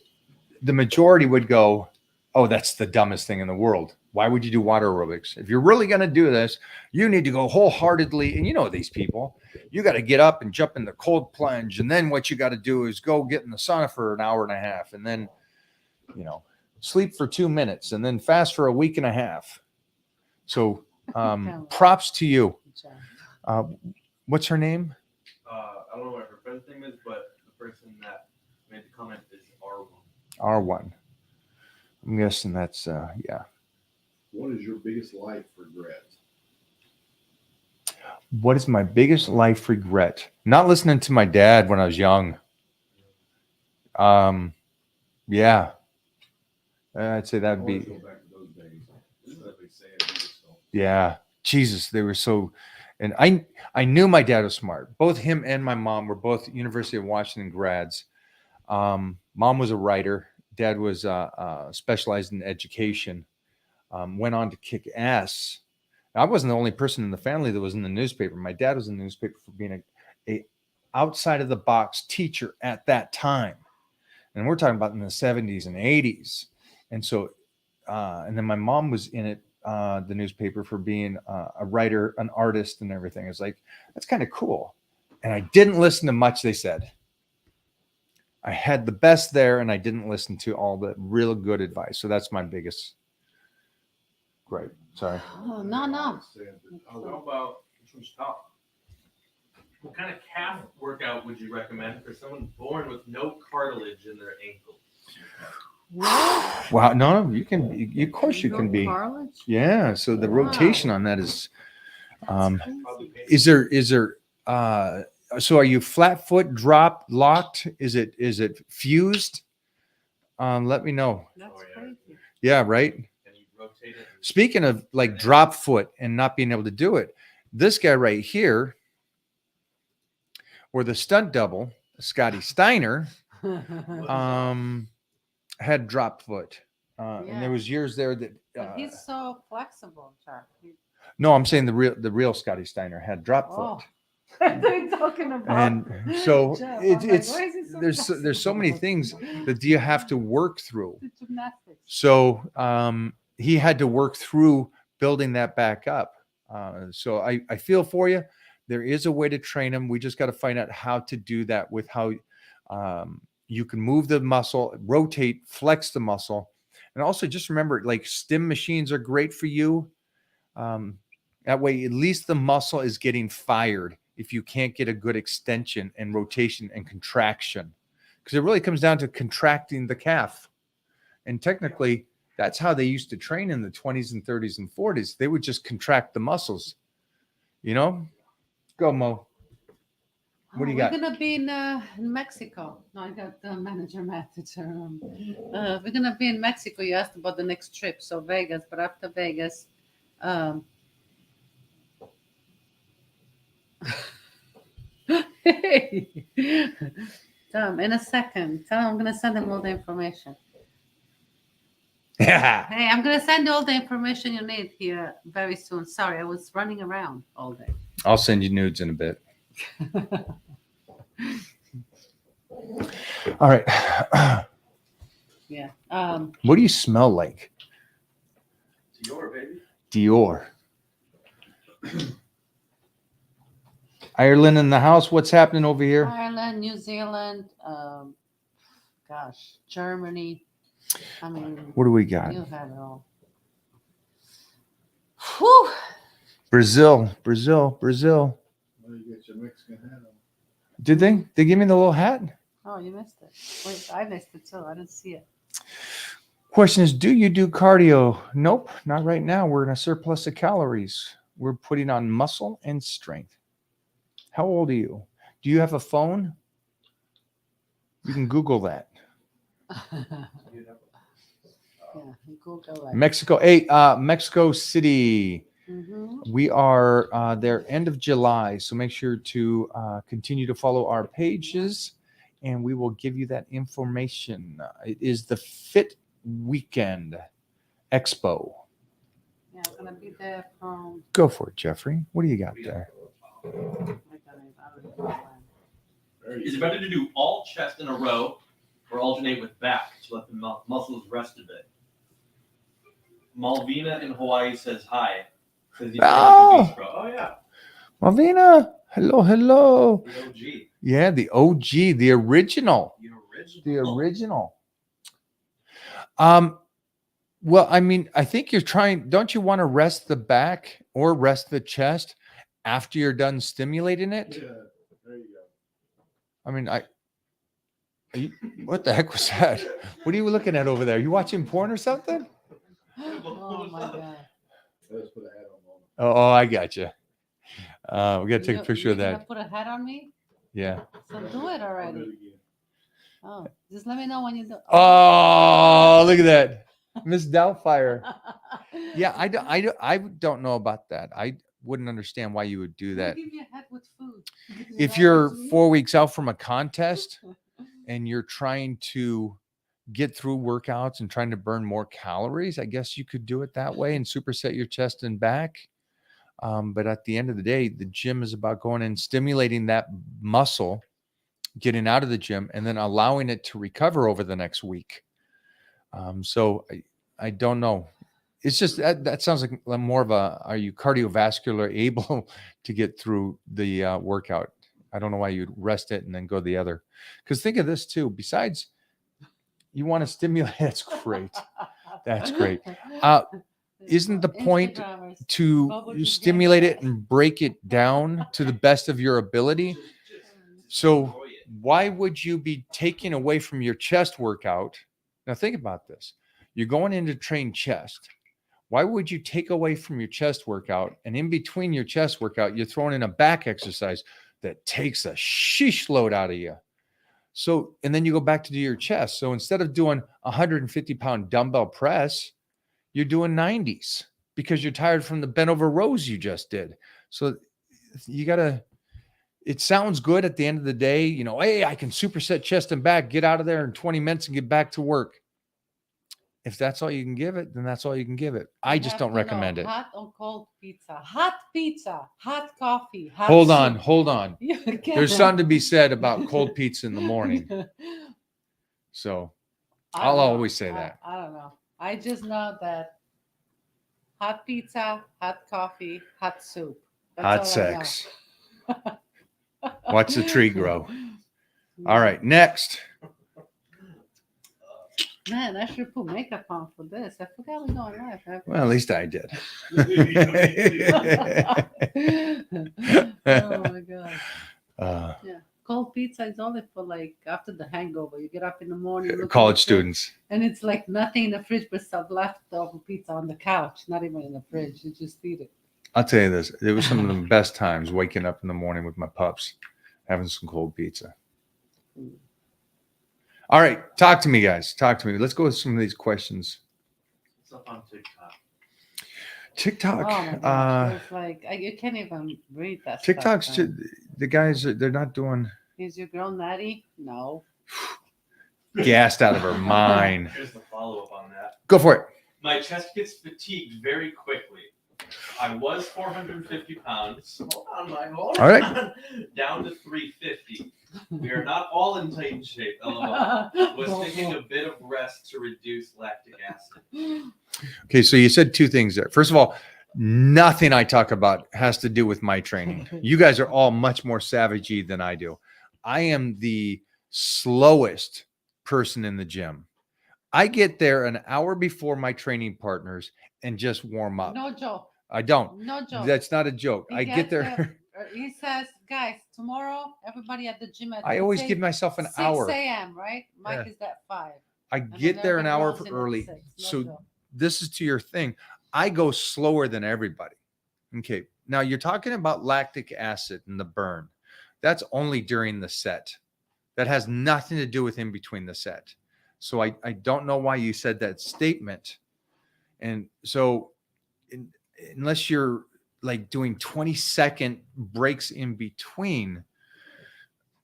Speaker 1: the majority would go, oh, that's the dumbest thing in the world. Why would you do water aerobics? If you're really going to do this, you need to go wholeheartedly. And you know, these people, you got to get up and jump in the cold plunge. And then what you got to do is go get in the sauna for an hour and a half. And then, you know, sleep for 2 minutes and then fast for a week and a half. So props to you.
Speaker 3: Good job.
Speaker 1: What's her name?
Speaker 2: I don't know what her friend's name is, but the person that made the comment is R1.
Speaker 1: R1. I'm guessing that's, yeah.
Speaker 4: What is your biggest life regret?
Speaker 1: What is my biggest life regret? Not listening to my dad when I was young. Yeah. I'd say that'd
Speaker 4: Always
Speaker 1: be,
Speaker 4: go back to those days. Isn't that they say it is, so.
Speaker 1: yeah. Jesus, they were so, and I knew my dad was smart. Both him and my mom were both University of Washington grads. Mom was a writer. Dad was specialized in education. Went on to kick ass. I wasn't the only person in the family that was in the newspaper. My dad was in the newspaper for being a outside of the box teacher at that time. And we're talking about in the 70s and 80s. And so, and then my mom was in it, the newspaper for being a writer, an artist, and everything. It's like, that's kind of cool. And I didn't listen to much they said. I had the best there, and I didn't listen to all the real good advice. So that's my biggest gripe. Sorry.
Speaker 3: Oh, no.
Speaker 2: How about from Scott? What kind of calf workout would you recommend for someone born with no cartilage in their ankles?
Speaker 3: What?
Speaker 1: Wow. No, you can, of course you
Speaker 3: No
Speaker 1: can be.
Speaker 3: cartilage?
Speaker 1: Yeah. So the
Speaker 3: Wow.
Speaker 1: rotation on that is,
Speaker 3: That's crazy.
Speaker 2: Probably painful.
Speaker 1: is there, so are you flat foot, drop, locked? Is it fused? Let me know.
Speaker 3: That's
Speaker 2: Oh, yeah.
Speaker 3: crazy.
Speaker 1: Yeah. Right.
Speaker 2: Can you rotate it?
Speaker 1: Speaking of like drop foot and not being able to do it, this guy right here, or the stunt double, Scotty Steiner, had drop foot. And
Speaker 3: Yeah.
Speaker 1: there was years there that,
Speaker 3: But he's so flexible, Chuck.
Speaker 1: no, I'm saying the real Scotty Steiner had drop
Speaker 3: Oh.
Speaker 1: foot.
Speaker 3: What are you talking about?
Speaker 1: And so
Speaker 3: Jeff,
Speaker 1: it's,
Speaker 3: I'm like,
Speaker 1: it's,
Speaker 3: why is he so
Speaker 1: there's so many
Speaker 3: flexible?
Speaker 1: things that you have to work through.
Speaker 3: The gymnastics.
Speaker 1: So he had to work through building that back up. So I feel for you. There is a way to train him. We just got to find out how to do that with how you can move the muscle, rotate, flex the muscle. And also just remember, like stim machines are great for you. That way, at least the muscle is getting fired if you can't get a good extension and rotation and contraction. Because it really comes down to contracting the calf. And technically, that's how they used to train in the 20s and 30s and 40s. They would just contract the muscles. You know? Go, Mo. What do you got?
Speaker 3: We're gonna be in Mexico. No, I got the manager message. We're gonna be in Mexico. You asked about the next trip, so Vegas. But after Vegas, Tom, in a second. Tell him I'm gonna send him all the information.
Speaker 1: Yeah.
Speaker 3: Hey, I'm gonna send you all the information you need here very soon. Sorry, I was running around all day.
Speaker 1: I'll send you nudes in a bit. All right.
Speaker 3: Yeah.
Speaker 1: What do you smell like?
Speaker 2: Dior, baby.
Speaker 1: Dior. Ireland in the house. What's happening over here?
Speaker 3: Ireland, New Zealand, Germany. I mean,
Speaker 1: What do we got?
Speaker 3: you had it all. Whew.
Speaker 1: Brazil.
Speaker 4: Well, you get your Mexican hat on.
Speaker 1: Did they? They give me the little hat?
Speaker 3: Oh, you missed it. Wait, I missed it too. I didn't see it.
Speaker 1: Question is, do you do cardio? Nope, not right now. We're in a surplus of calories. We're putting on muscle and strength. How old are you? Do you have a phone? You can Google that.
Speaker 3: Yeah, Google it.
Speaker 1: Mexico, Mexico City.
Speaker 3: Mm-hmm.
Speaker 1: We are there end of July, so make sure to continue to follow our pages, and we will give you that information. It is the Fit Weekend Expo.
Speaker 3: Yeah, I'm gonna be there from.
Speaker 1: Go for it, Jeffrey. What do you got there?
Speaker 3: I don't know.
Speaker 4: There
Speaker 2: Is
Speaker 4: you
Speaker 2: it
Speaker 4: go.
Speaker 2: better to do all chest in a row or alternate with back to let the muscles rest a bit? Malvina in Hawaii says hi. Says he's
Speaker 1: Oh.
Speaker 2: Beach Bro. Oh yeah,
Speaker 1: Malvina, hello.
Speaker 2: the OG,
Speaker 1: Yeah, the OG, the original.
Speaker 2: the original.
Speaker 1: The original. Well, I mean, I think you're trying, don't you want to rest the back or rest the chest after you're done stimulating it?
Speaker 4: Yeah, there you go.
Speaker 1: I mean, what the heck was that? What are you looking at over there? You watching porn or something?
Speaker 3: Oh my God.
Speaker 4: Let's put a hat on.
Speaker 1: Oh, I got you. We got to take a picture of
Speaker 3: You're
Speaker 1: that.
Speaker 3: gonna put a hat on me?
Speaker 1: Yeah.
Speaker 3: So do it
Speaker 4: I'll do
Speaker 3: already.
Speaker 4: it again.
Speaker 3: Oh, just let me know when you do.
Speaker 1: Oh, look at that. Miss Doubtfire. Yeah, I don't know about that. I wouldn't understand why you would do
Speaker 3: We'll
Speaker 1: that.
Speaker 3: give you a head with food.
Speaker 1: If
Speaker 3: That
Speaker 1: you're
Speaker 3: was me.
Speaker 1: 4 weeks out from a contest and you're trying to get through workouts and trying to burn more calories, I guess you could do it that way and superset your chest and back. But at the end of the day, the gym is about going and stimulating that muscle, getting out of the gym, and then allowing it to recover over the next week. So I don't know. It's just that sounds like more of a, are you cardiovascular able to get through the workout? I don't know why you'd rest it and then go the other. Because think of this too. Besides, you want to stimulate. That's great. That's great. Isn't the point
Speaker 3: Instagrammers.
Speaker 1: to
Speaker 3: Bubba just
Speaker 1: stimulate
Speaker 3: getting
Speaker 1: it and break it down to the best of your ability? So
Speaker 2: enjoy it.
Speaker 1: why would you be taking away from your chest workout? Now think about this. You're going in to train chest. Why would you take away from your chest workout, and in between your chest workout, you're throwing in a back exercise that takes a sheesh load out of you? So, and then you go back to do your chest. So instead of doing 150-pound dumbbell press, you're doing 90s because you're tired from the bent over rows you just did. So you got to, it sounds good at the end of the day, you know, hey, I can superset chest and back, get out of there in 20 minutes and get back to work. If that's all you can give it, then that's all you can give it. I
Speaker 3: You
Speaker 1: just
Speaker 3: have
Speaker 1: don't
Speaker 3: to know,
Speaker 1: recommend it.
Speaker 3: Hot or cold pizza, hot coffee. Hot
Speaker 1: Hold
Speaker 3: soup.
Speaker 1: on, hold on.
Speaker 3: You can't-
Speaker 1: There's something to be said about cold pizza in the morning. So
Speaker 3: I
Speaker 1: I'll
Speaker 3: don't know.
Speaker 1: always say that.
Speaker 3: I don't know. I just know that hot pizza, hot coffee, hot soup. That's
Speaker 1: Hot
Speaker 3: all I know.
Speaker 1: sex. Watch the tree grow. All right, next.
Speaker 3: Man, I should put makeup on for this. I forgot we're going live.
Speaker 1: Well, at least I did.
Speaker 3: Oh my god.
Speaker 1: uh,
Speaker 3: Cold pizza is only for like after the hangover. You get up in the morning. look at
Speaker 1: college
Speaker 3: the fridge,
Speaker 1: students.
Speaker 3: And it's like nothing in the fridge but some leftover pizza on the couch. Not even in the fridge. You just eat it.
Speaker 1: I'll tell you this. It was some of the best times waking up in the morning with my pups, having some cold pizza. All right. Talk to me, guys. Talk to me. Let's go with some of these questions.
Speaker 2: What's up on TikTok?
Speaker 1: TikTok.
Speaker 3: Oh my gosh. It's like you can't even read that
Speaker 1: TikTok's
Speaker 3: stuff.
Speaker 1: just, the guys, they're not doing
Speaker 3: Is your girl natty? No.
Speaker 1: gassed out of her mind.
Speaker 2: Here's the follow up on that.
Speaker 1: Go for it.
Speaker 2: My chest gets fatigued very quickly. I was 450 pounds. Hold on, Mike. Hold
Speaker 1: All right.
Speaker 2: on. Down to 350. We are not all in Titan shape. LOL. Was taking a bit of rest to reduce lactic acid.
Speaker 1: Okay, so you said two things there. First of all, nothing I talk about has to do with my training. You guys are all much more savagey than I do. I am the slowest person in the gym. I get there an hour before my training partners and just warm up.
Speaker 3: No joke.
Speaker 1: I don't.
Speaker 3: No joke.
Speaker 1: That's not a joke.
Speaker 3: He
Speaker 1: I get
Speaker 3: gets
Speaker 1: there.
Speaker 3: He says, guys, tomorrow, everybody at the gym at
Speaker 1: I always
Speaker 3: say
Speaker 1: give myself an
Speaker 3: 6
Speaker 1: hour.
Speaker 3: a.m., right? Mike
Speaker 1: Yeah.
Speaker 3: is at 5.
Speaker 1: I
Speaker 3: And then
Speaker 1: get there an
Speaker 3: everybody
Speaker 1: hour
Speaker 3: rolls in at
Speaker 1: early.
Speaker 3: 6. No
Speaker 1: So
Speaker 3: joke.
Speaker 1: this is to your thing. I go slower than everybody. Okay. Now you're talking about lactic acid and the burn. That's only during the set. That has nothing to do with in between the set. So I don't know why you said that statement. And so unless you're like doing 20-second breaks in between,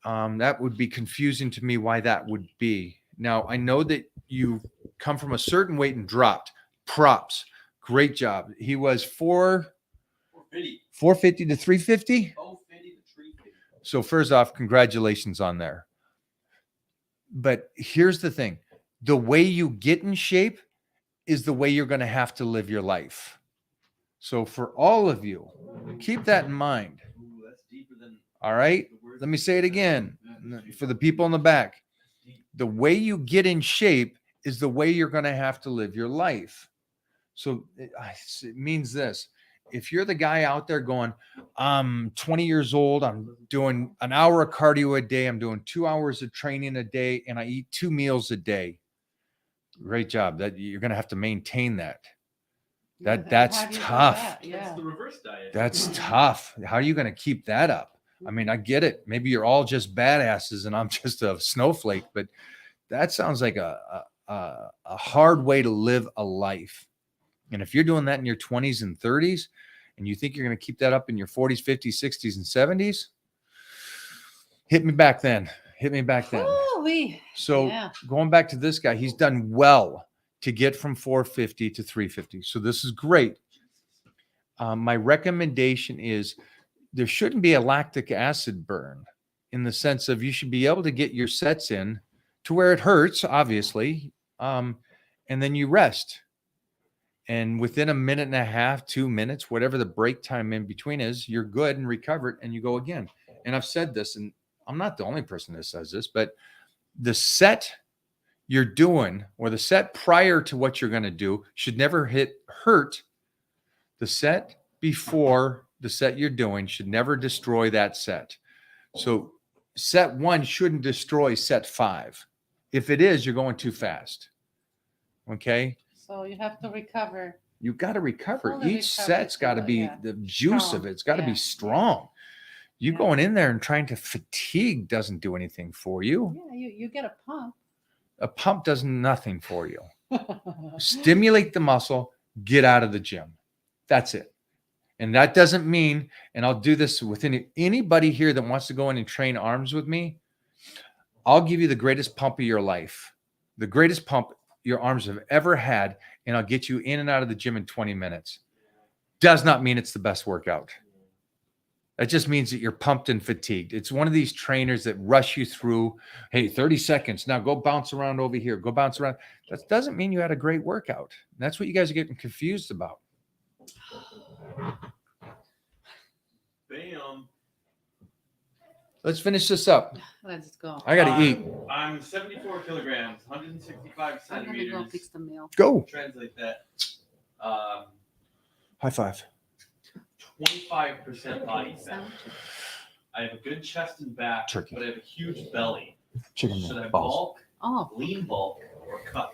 Speaker 1: that would be confusing to me why that would be. Now, I know that you come from a certain weight and dropped. Props. Great job. He was 450 to 350.
Speaker 2: 450 to 350.
Speaker 1: So first off, congratulations on there. But here's the thing. The way you get in shape is the way you're going to have to live your life. So for all of you, keep that in mind.
Speaker 2: Ooh, that's deeper than
Speaker 1: All right.
Speaker 2: the word.
Speaker 1: Let me say it again for the people in the back. The way you get in shape is the way you're going to have to live your life. So it means this. If you're the guy out there going, I'm 20 years old, I'm doing an hour of cardio a day, I'm doing 2 hours of training a day, and I eat 2 meals a day. Great job. That you're going to have to maintain that.
Speaker 3: Yeah,
Speaker 1: That's
Speaker 3: how do you do
Speaker 1: tough.
Speaker 3: that? Yeah.
Speaker 2: That's the reverse diet.
Speaker 1: That's tough. How are you going to keep that up I mean, I get it. Maybe you're all just badasses and I'm just a snowflake, but that sounds like a hard way to live a life. And if you're doing that in your 20s and 30s, and you think you're going to keep that up in your 40s, 50s, 60s, and 70s, hit me back then. Hit me back then.
Speaker 3: Ooh-wee.
Speaker 1: So
Speaker 3: Yeah.
Speaker 1: going back to this guy, he's done well to get from 450 to 350. So this is great. My recommendation is there shouldn't be a lactic acid burn in the sense of you should be able to get your sets in to where it hurts, obviously, and then you rest. And within a minute and a half, 2 minutes, whatever the break time in between is, you're good and recovered and you go again. And I've said this, and I'm not the only person that says this, but the set you're doing or the set prior to what you're going to do should never hurt the set before the set you're doing should never destroy that set. So set 1 shouldn't destroy set 5. If it is, you're going too fast. Okay.
Speaker 3: So you have to recover.
Speaker 1: You got to recover.
Speaker 3: Fully
Speaker 1: Each
Speaker 3: recover
Speaker 1: set's got to
Speaker 3: fully,
Speaker 1: be
Speaker 3: yeah.
Speaker 1: the juice
Speaker 3: Strong,
Speaker 1: of it's got to
Speaker 3: yeah.
Speaker 1: be strong. You
Speaker 3: Yeah.
Speaker 1: going in there and trying to fatigue doesn't do anything for you.
Speaker 3: Yeah, you get a pump.
Speaker 1: A pump does nothing for you. Stimulate the muscle, get out of the gym. That's it. And that doesn't mean, and I'll do this with anybody here that wants to go in and train arms with me. I'll give you the greatest pump of your life, the greatest pump your arms have ever had, and I'll get you in and out of the gym in 20 minutes. Does not mean it's the best workout. That just means that you're pumped and fatigued. It's one of these trainers that rush you through, hey, 30 seconds. Now go bounce around over here. Go bounce around. That doesn't mean you had a great workout. That's what you guys are getting confused about.
Speaker 2: Bam.
Speaker 1: Let's finish this up.
Speaker 3: Let's go.
Speaker 1: I got to eat.
Speaker 2: I'm 74 kilograms, 165
Speaker 3: I'm gonna go
Speaker 2: centimeters.
Speaker 3: fix the meal.
Speaker 1: Go.
Speaker 2: Translate that.
Speaker 1: High five.
Speaker 2: 25% body fat. I have a good chest and back,
Speaker 1: Turkey.
Speaker 2: but I have a huge belly.
Speaker 1: Chicken
Speaker 2: Should I
Speaker 1: balls.
Speaker 2: bulk,
Speaker 3: Oh,
Speaker 2: lean bulk, or cut?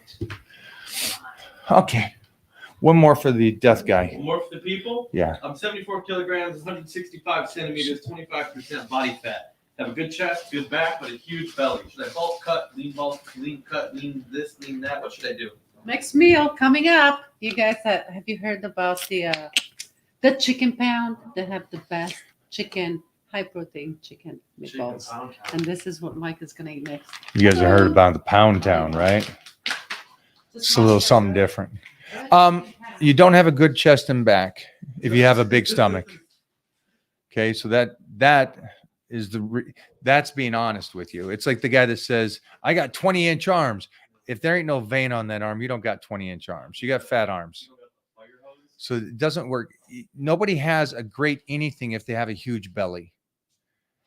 Speaker 1: Okay. One more for the death guy.
Speaker 2: More for the people.
Speaker 1: Yeah.
Speaker 2: I'm 74 kilograms, 165 centimeters, 25% body fat. Have a good chest, good back, but a huge belly. Should I bulk, cut, lean cut, lean this, lean that? What should I do?
Speaker 3: next meal coming up. You guys have you heard about the chicken pound? They have the best chicken, high protein chicken meatballs.
Speaker 2: Chicken pound.
Speaker 3: And this is what Mike is gonna eat next.
Speaker 1: You guys have heard about the Pound Town, right? It's a little something different. You don't have a good chest and back if you have a big stomach. Okay, so that is that's being honest with you. It's like the guy that says, "I got 20-inch arms." If there ain't no vein on that arm, you don't got 20-inch arms. You got fat arms. So it doesn't work. Nobody has a great anything if they have a huge belly.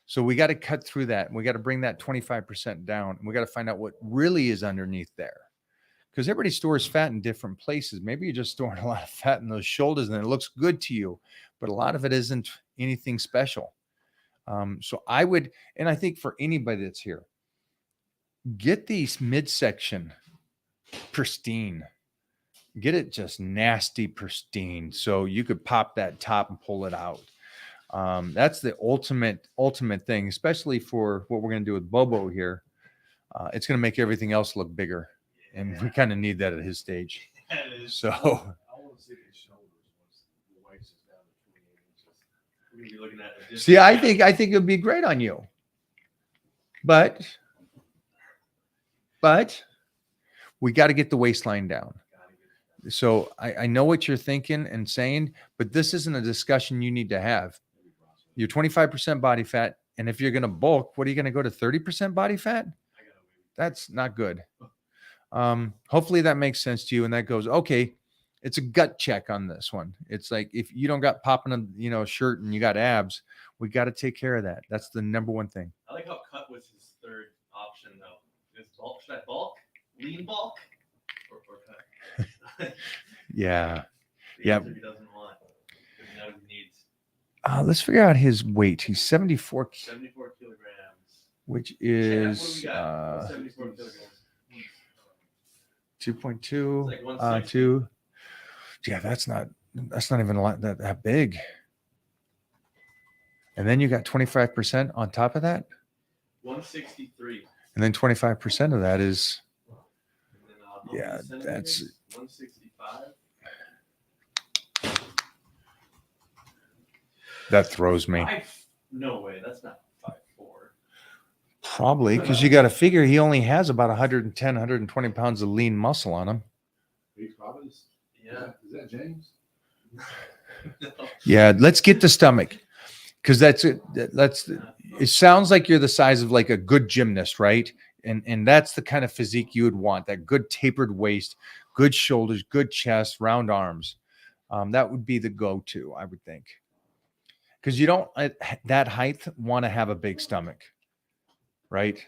Speaker 1: So we got to cut through that. We got to bring that 25% down. And we got to find out what really is underneath there. Because everybody stores fat in different places. Maybe you're just storing a lot of fat in those shoulders and it looks good to you, but a lot of it isn't anything special. So I would, and I think for anybody that's here, get these midsection pristine. Get it just nasty pristine so you could pop that top and pull it out. That's the ultimate thing, especially for what we're going to do with Bobo here. It's going to make everything else look bigger. And we kind of need that at his stage. So
Speaker 4: I want to see his shoulders once the waist is down to 28 inches.
Speaker 2: We're gonna be looking at a
Speaker 1: see, I think it would be great on you. But we got to get the waistline down. So I know what you're thinking and saying, but this isn't a discussion you need to have. You're 25% body fat. And if you're going to bulk, what are you going to go to 30% body fat? That's not good. Hopefully that makes sense to you. And that goes, okay, it's a gut check on this one. It's like, if you don't got popping a shirt and you got abs, we got to take care of that. That's the number one thing.
Speaker 2: I like how cut was his third option though. Is bulk? Should I bulk? Lean bulk? Or cut?
Speaker 1: Yeah.
Speaker 2: The
Speaker 1: Yeah.
Speaker 2: answer he doesn't want. Because he knows he needs
Speaker 1: Let's figure out his weight. He's 74,
Speaker 2: 74 kilograms.
Speaker 1: which
Speaker 2: Chad, what do
Speaker 1: is
Speaker 2: we got? 74 kilograms.
Speaker 1: 2.2,
Speaker 2: It's like 160.
Speaker 1: 2. Yeah, that's not even a lot that big. And then you got 25% on top of that.
Speaker 2: 163.
Speaker 1: And then 25% of that is,
Speaker 2: And then, how many
Speaker 1: Yeah, that's-
Speaker 2: centimeters? 165.
Speaker 1: that throws me.
Speaker 2: No way. That's not 5'4".
Speaker 1: Probably because you got to figure he only has about 110, 120 pounds of lean muscle on him.
Speaker 4: He's probably, is
Speaker 2: Yeah.
Speaker 4: that James?
Speaker 2: No.
Speaker 1: Yeah, let's get the stomach because that's it. It sounds like you're the size of like a good gymnast, right? And that's the kind of physique you would want, that good tapered waist, good shoulders, good chest, round arms. That would be the go-to, I would think. Because you don't at that height want to have a big stomach, right?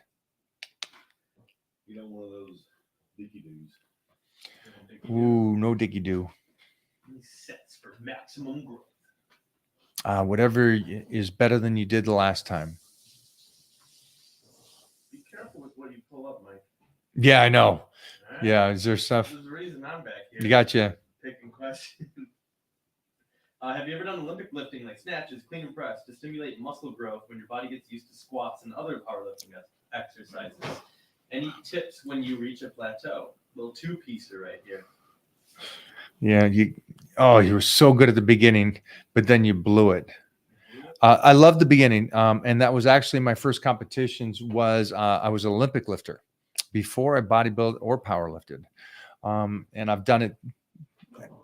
Speaker 4: You know, one of those dicky dudes.
Speaker 1: Ooh, no diggy do.
Speaker 2: Sets for maximum growth.
Speaker 1: Whatever is better than you did the last time.
Speaker 2: Be careful with what you pull up, Mike.
Speaker 1: Yeah, I know.
Speaker 2: All right?
Speaker 1: Yeah, is there stuff?
Speaker 2: There's a reason I'm back here.
Speaker 1: You gotcha.
Speaker 2: Taking questions. Have you ever done Olympic lifting like snatches, clean and press to stimulate muscle growth when your body gets used to squats and other powerlifting exercises? Any tips when you reach a plateau? Little two-piecer right here.
Speaker 1: Yeah, you were so good at the beginning, but then you blew it. I love the beginning, and that was actually my first competitions. I was an Olympic lifter before I bodybuilt or powerlifted, and I've done it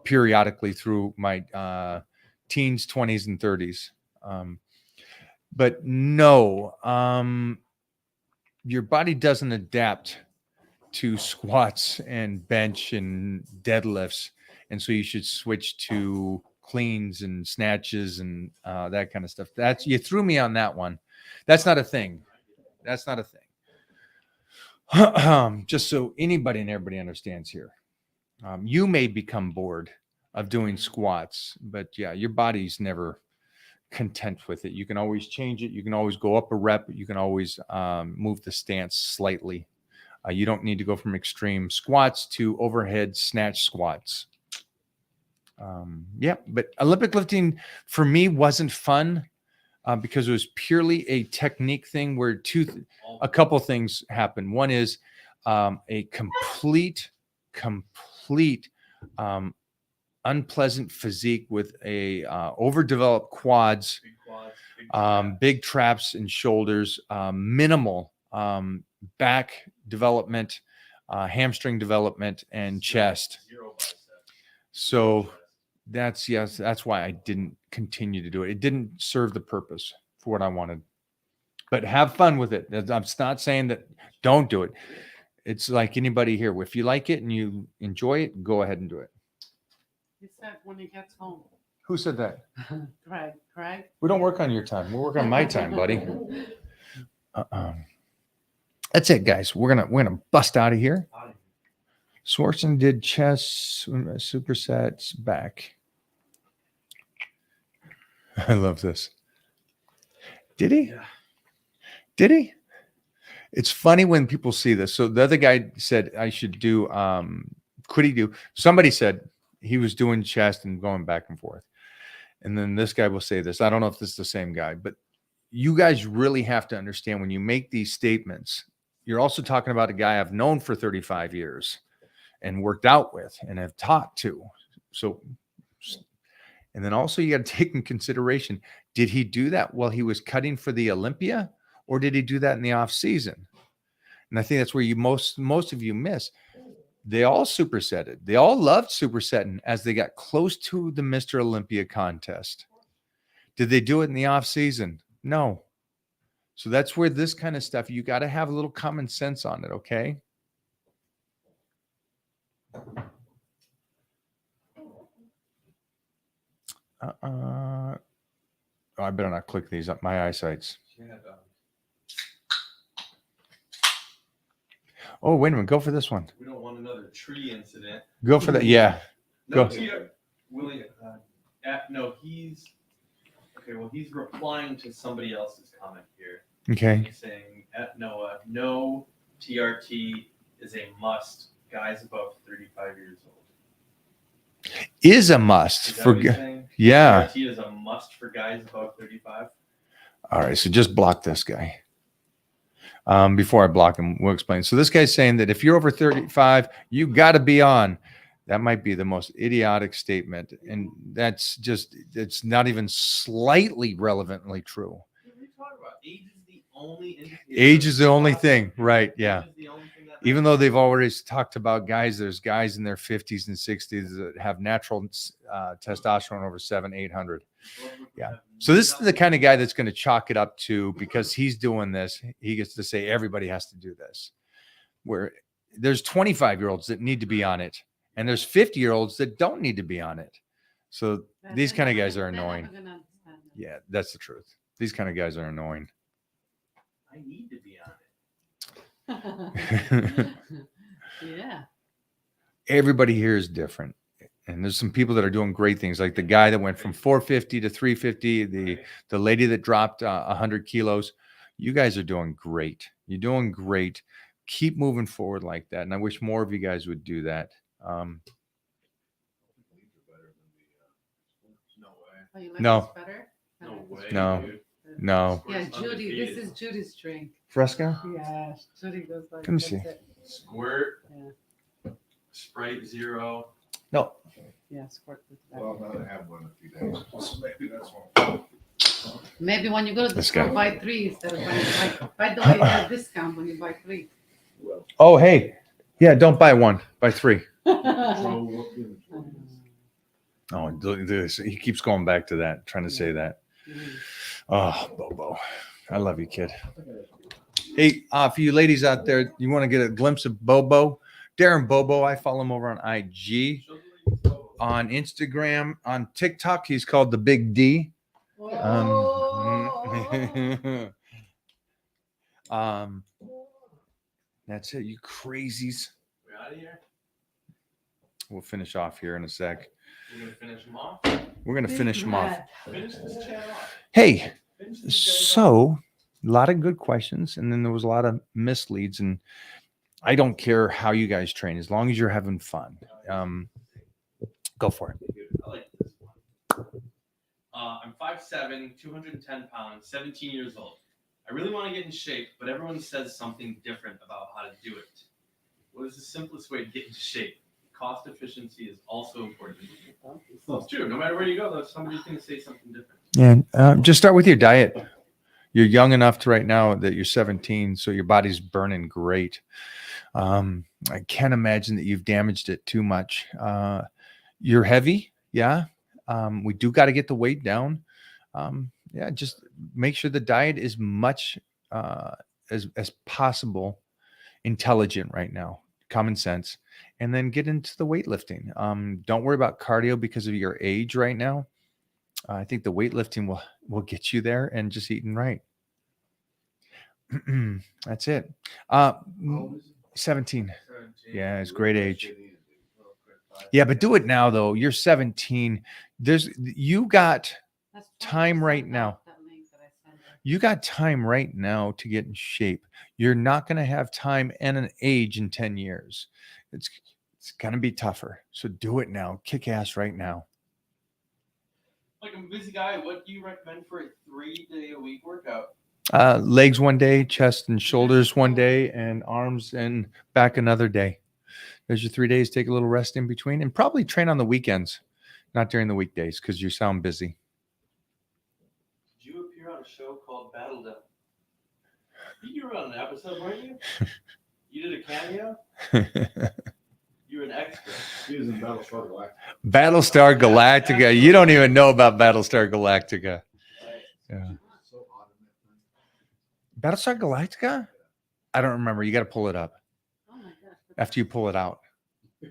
Speaker 1: periodically through my teens, 20s, and 30s. But no, your body doesn't adapt to squats and bench and deadlifts, and so you should switch to cleans and snatches and that kind of stuff. You threw me on that one. That's not a thing. That's not a thing. Just so anybody and everybody understands here, you may become bored of doing squats, but yeah, your body's never content with it. You can always change it. You can always go up a rep. You can always move the stance slightly. You don't need to go from extreme squats to overhead snatch squats. Yeah, but Olympic lifting for me wasn't fun because it was purely a technique thing where a couple things happen. One is a complete unpleasant physique with a overdeveloped quads,
Speaker 2: Big quads, big traps.
Speaker 1: big traps and shoulders, minimal back development, hamstring development, and chest.
Speaker 2: Zero biceps.
Speaker 1: So that's why I didn't continue to do it. It didn't serve the purpose for what I wanted. But have fun with it. I'm not saying that don't do it. It's like anybody here. If you like it and you enjoy it, go ahead and do it.
Speaker 3: He said when he gets home.
Speaker 1: Who said that?
Speaker 3: Craig.
Speaker 1: We don't work on your time. We work on my time, buddy. That's it, guys. We're gonna bust out of here. Swartzen did chest, supersets, back. I love this. Did he?
Speaker 2: Yeah.
Speaker 1: Did he? It's funny when people see this. So the other guy said I should do. Could he do? Somebody said he was doing chest and going back and forth. And then this guy will say this. I don't know if this is the same guy, but you guys really have to understand when you make these statements, you're also talking about a guy I've known for 35 years and worked out with and have talked to. So, and then also you got to take in consideration, did he do that while he was cutting for the Olympia, or did he do that in the off season? And I think that's where you most of you miss. They all supersetted. They all loved supersetting as they got close to the Mr. Olympia contest. Did they do it in the off season? No. So that's where this kind of stuff, you got to have a little common sense on it, okay? Oh, I better not click these up. My eyesight's. Oh, wait a minute. Go for this one.
Speaker 2: We don't want another tree incident.
Speaker 1: Go for that. Yeah.
Speaker 2: No,
Speaker 1: Go.
Speaker 2: Willie, no, he's okay. Well, he's replying to somebody else's comment here.
Speaker 1: Okay.
Speaker 2: He's saying at Noah, no TRT is a must. Guys above 35 years old.
Speaker 1: Is a must
Speaker 2: Is that
Speaker 1: for.
Speaker 2: what he's saying?
Speaker 1: Yeah.
Speaker 2: TRT is a must for guys above 35.
Speaker 1: All right, so just block this guy. Before I block him, we'll explain. So this guy's saying that if you're over 35, you got to be on. That might be the most idiotic statement, and that's just, it's not even slightly relevantly true.
Speaker 2: What are you talking about? Age is the only indicator.
Speaker 1: Age is the only thing, right? Yeah.
Speaker 2: Age is the only thing that
Speaker 1: Even though they've already talked about guys, there's guys in their 50s and 60s that have natural testosterone over 700-800. Yeah. So this is the kind of guy that's going to chalk it up to, because he's doing this, he gets to say everybody has to do this. Where there's 25-year-olds that need to be on it, and there's 50-year-olds that don't need to be on it. So these kind of guys are annoying. Yeah, that's the truth. These kind of guys are annoying.
Speaker 2: I need to be on it.
Speaker 3: Yeah.
Speaker 1: Everybody here is different. And there's some people that are doing great things, like the guy that went from 450 to 350, the lady that dropped 100 kilos. You guys are doing great. You're doing great. Keep moving forward like that. And I wish more of you guys would do that.
Speaker 2: No way.
Speaker 3: Oh, you like
Speaker 1: No.
Speaker 3: this better?
Speaker 2: No way.
Speaker 1: No.
Speaker 2: dude.
Speaker 1: No.
Speaker 3: Yeah,
Speaker 2: Squirt's
Speaker 3: Judy. This
Speaker 2: undefeated.
Speaker 3: is Judy's drink.
Speaker 1: Fresca?
Speaker 3: Yeah, Judy goes like.
Speaker 1: Let me
Speaker 3: that's
Speaker 1: see.
Speaker 3: it.
Speaker 2: Squirt.
Speaker 3: Yeah.
Speaker 2: Sprite Zero.
Speaker 1: No.
Speaker 3: Yeah, squirt with that.
Speaker 4: Well, I'm gonna have one in a few days. So maybe that's one.
Speaker 3: Maybe when you go to the
Speaker 1: This
Speaker 3: store,
Speaker 1: guy.
Speaker 3: buy 3 instead of buying 5. By the way, you get a discount when you buy 3.
Speaker 4: Well,
Speaker 1: Oh, hey. Yeah, don't buy one. Buy 3.
Speaker 4: control what the inventory is.
Speaker 1: Oh, look at this. He keeps going back to that, trying to say that. Oh, Bobo. I love you, kid. Hey, for you ladies out there, you want to get a glimpse of Bobo? Darren Bobo, I follow him over on IG, on Instagram, on TikTok. He's called the Big D. That's it, you crazies.
Speaker 2: We out of here?
Speaker 1: We'll finish off here in a sec.
Speaker 2: We're gonna finish them off.
Speaker 1: We're going to finish him off.
Speaker 2: Finish this chat off.
Speaker 1: Hey,
Speaker 2: Finish these guys off.
Speaker 1: so a lot of good questions, and then there was a lot of misleads, and I don't care how you guys train as long as you're having fun. Go for it.
Speaker 2: I like this one. I'm 5'7", 210 pounds, 17 years old. I really want to get in shape, but everyone says something different about how to do it. What is the simplest way to get into shape? Cost efficiency is also important. It's true. No matter where you go, though, somebody's going to say something different.
Speaker 1: Yeah, just start with your diet. You're young enough to right now that you're 17, so your body's burning great. I can't imagine that you've damaged it too much. You're heavy, yeah. We do got to get the weight down. Yeah, just make sure the diet is much as possible intelligent right now, common sense, and then get into the weightlifting. Don't worry about cardio because of your age right now. I think the weightlifting will get you there, and just eating right. That's it.
Speaker 4: How old is he?
Speaker 1: 17.
Speaker 2: 17.
Speaker 1: Yeah, it's great age.
Speaker 4: Shit in, dude.
Speaker 1: Yeah, but do it now though. You're 17. You got time right now. You got time right now to get in shape. You're not going to have time and an age in 10 years. It's going to be tougher. So do it now. Kick ass right now.
Speaker 2: Like, I'm a busy guy. What do you recommend for a 3-day-a-week workout?
Speaker 1: Legs one day, chest and shoulders one day, and arms and back another day. There's your 3 days. Take a little rest in between, and probably train on the weekends, not during the weekdays, because you sound busy.
Speaker 2: Did you appear on a show called Battle Dome? You were on an episode, weren't you? You did a cameo? You were an extra.
Speaker 4: He was in Battlestar Galactica.
Speaker 1: Battlestar Galactica. You don't even know about Battlestar Galactica. Yeah.
Speaker 4: So hot in that thing.
Speaker 1: Battlestar Galactica? I don't remember. You got to pull it up after you pull it out.
Speaker 2: I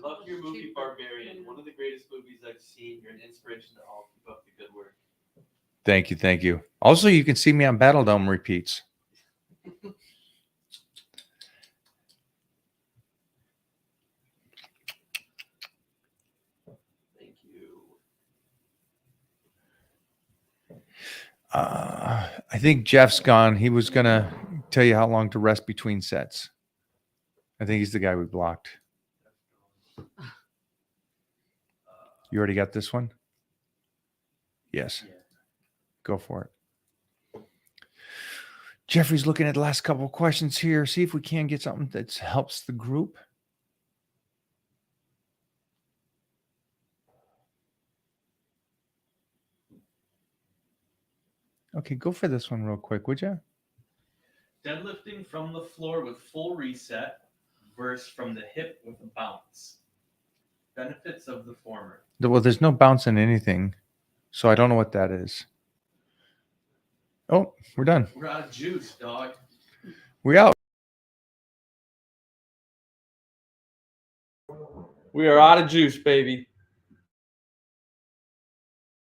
Speaker 2: love your movie Barbarian. One of the greatest movies I've seen. You're an inspiration to all. Keep up the good work.
Speaker 1: Thank you. Thank you. Also, you can see me on Battle Dome repeats.
Speaker 2: Thank you.
Speaker 1: I think Jeff's gone. He was going to tell you how long to rest between sets. I think he's the guy we blocked. You already got this one? Yes.
Speaker 2: Yeah.
Speaker 1: Go for it. Jeffrey's looking at the last couple of questions here. See if we can get something that helps the group. Okay, go for this one real quick, would you?
Speaker 2: Deadlifting from the floor with full reset versus from the hip with a bounce. Benefits of the former.
Speaker 1: Well, there's no bounce in anything, so I don't know what that is. Oh, we're done.
Speaker 2: We're out of juice, dog.
Speaker 1: We out.
Speaker 2: We are out of juice, baby.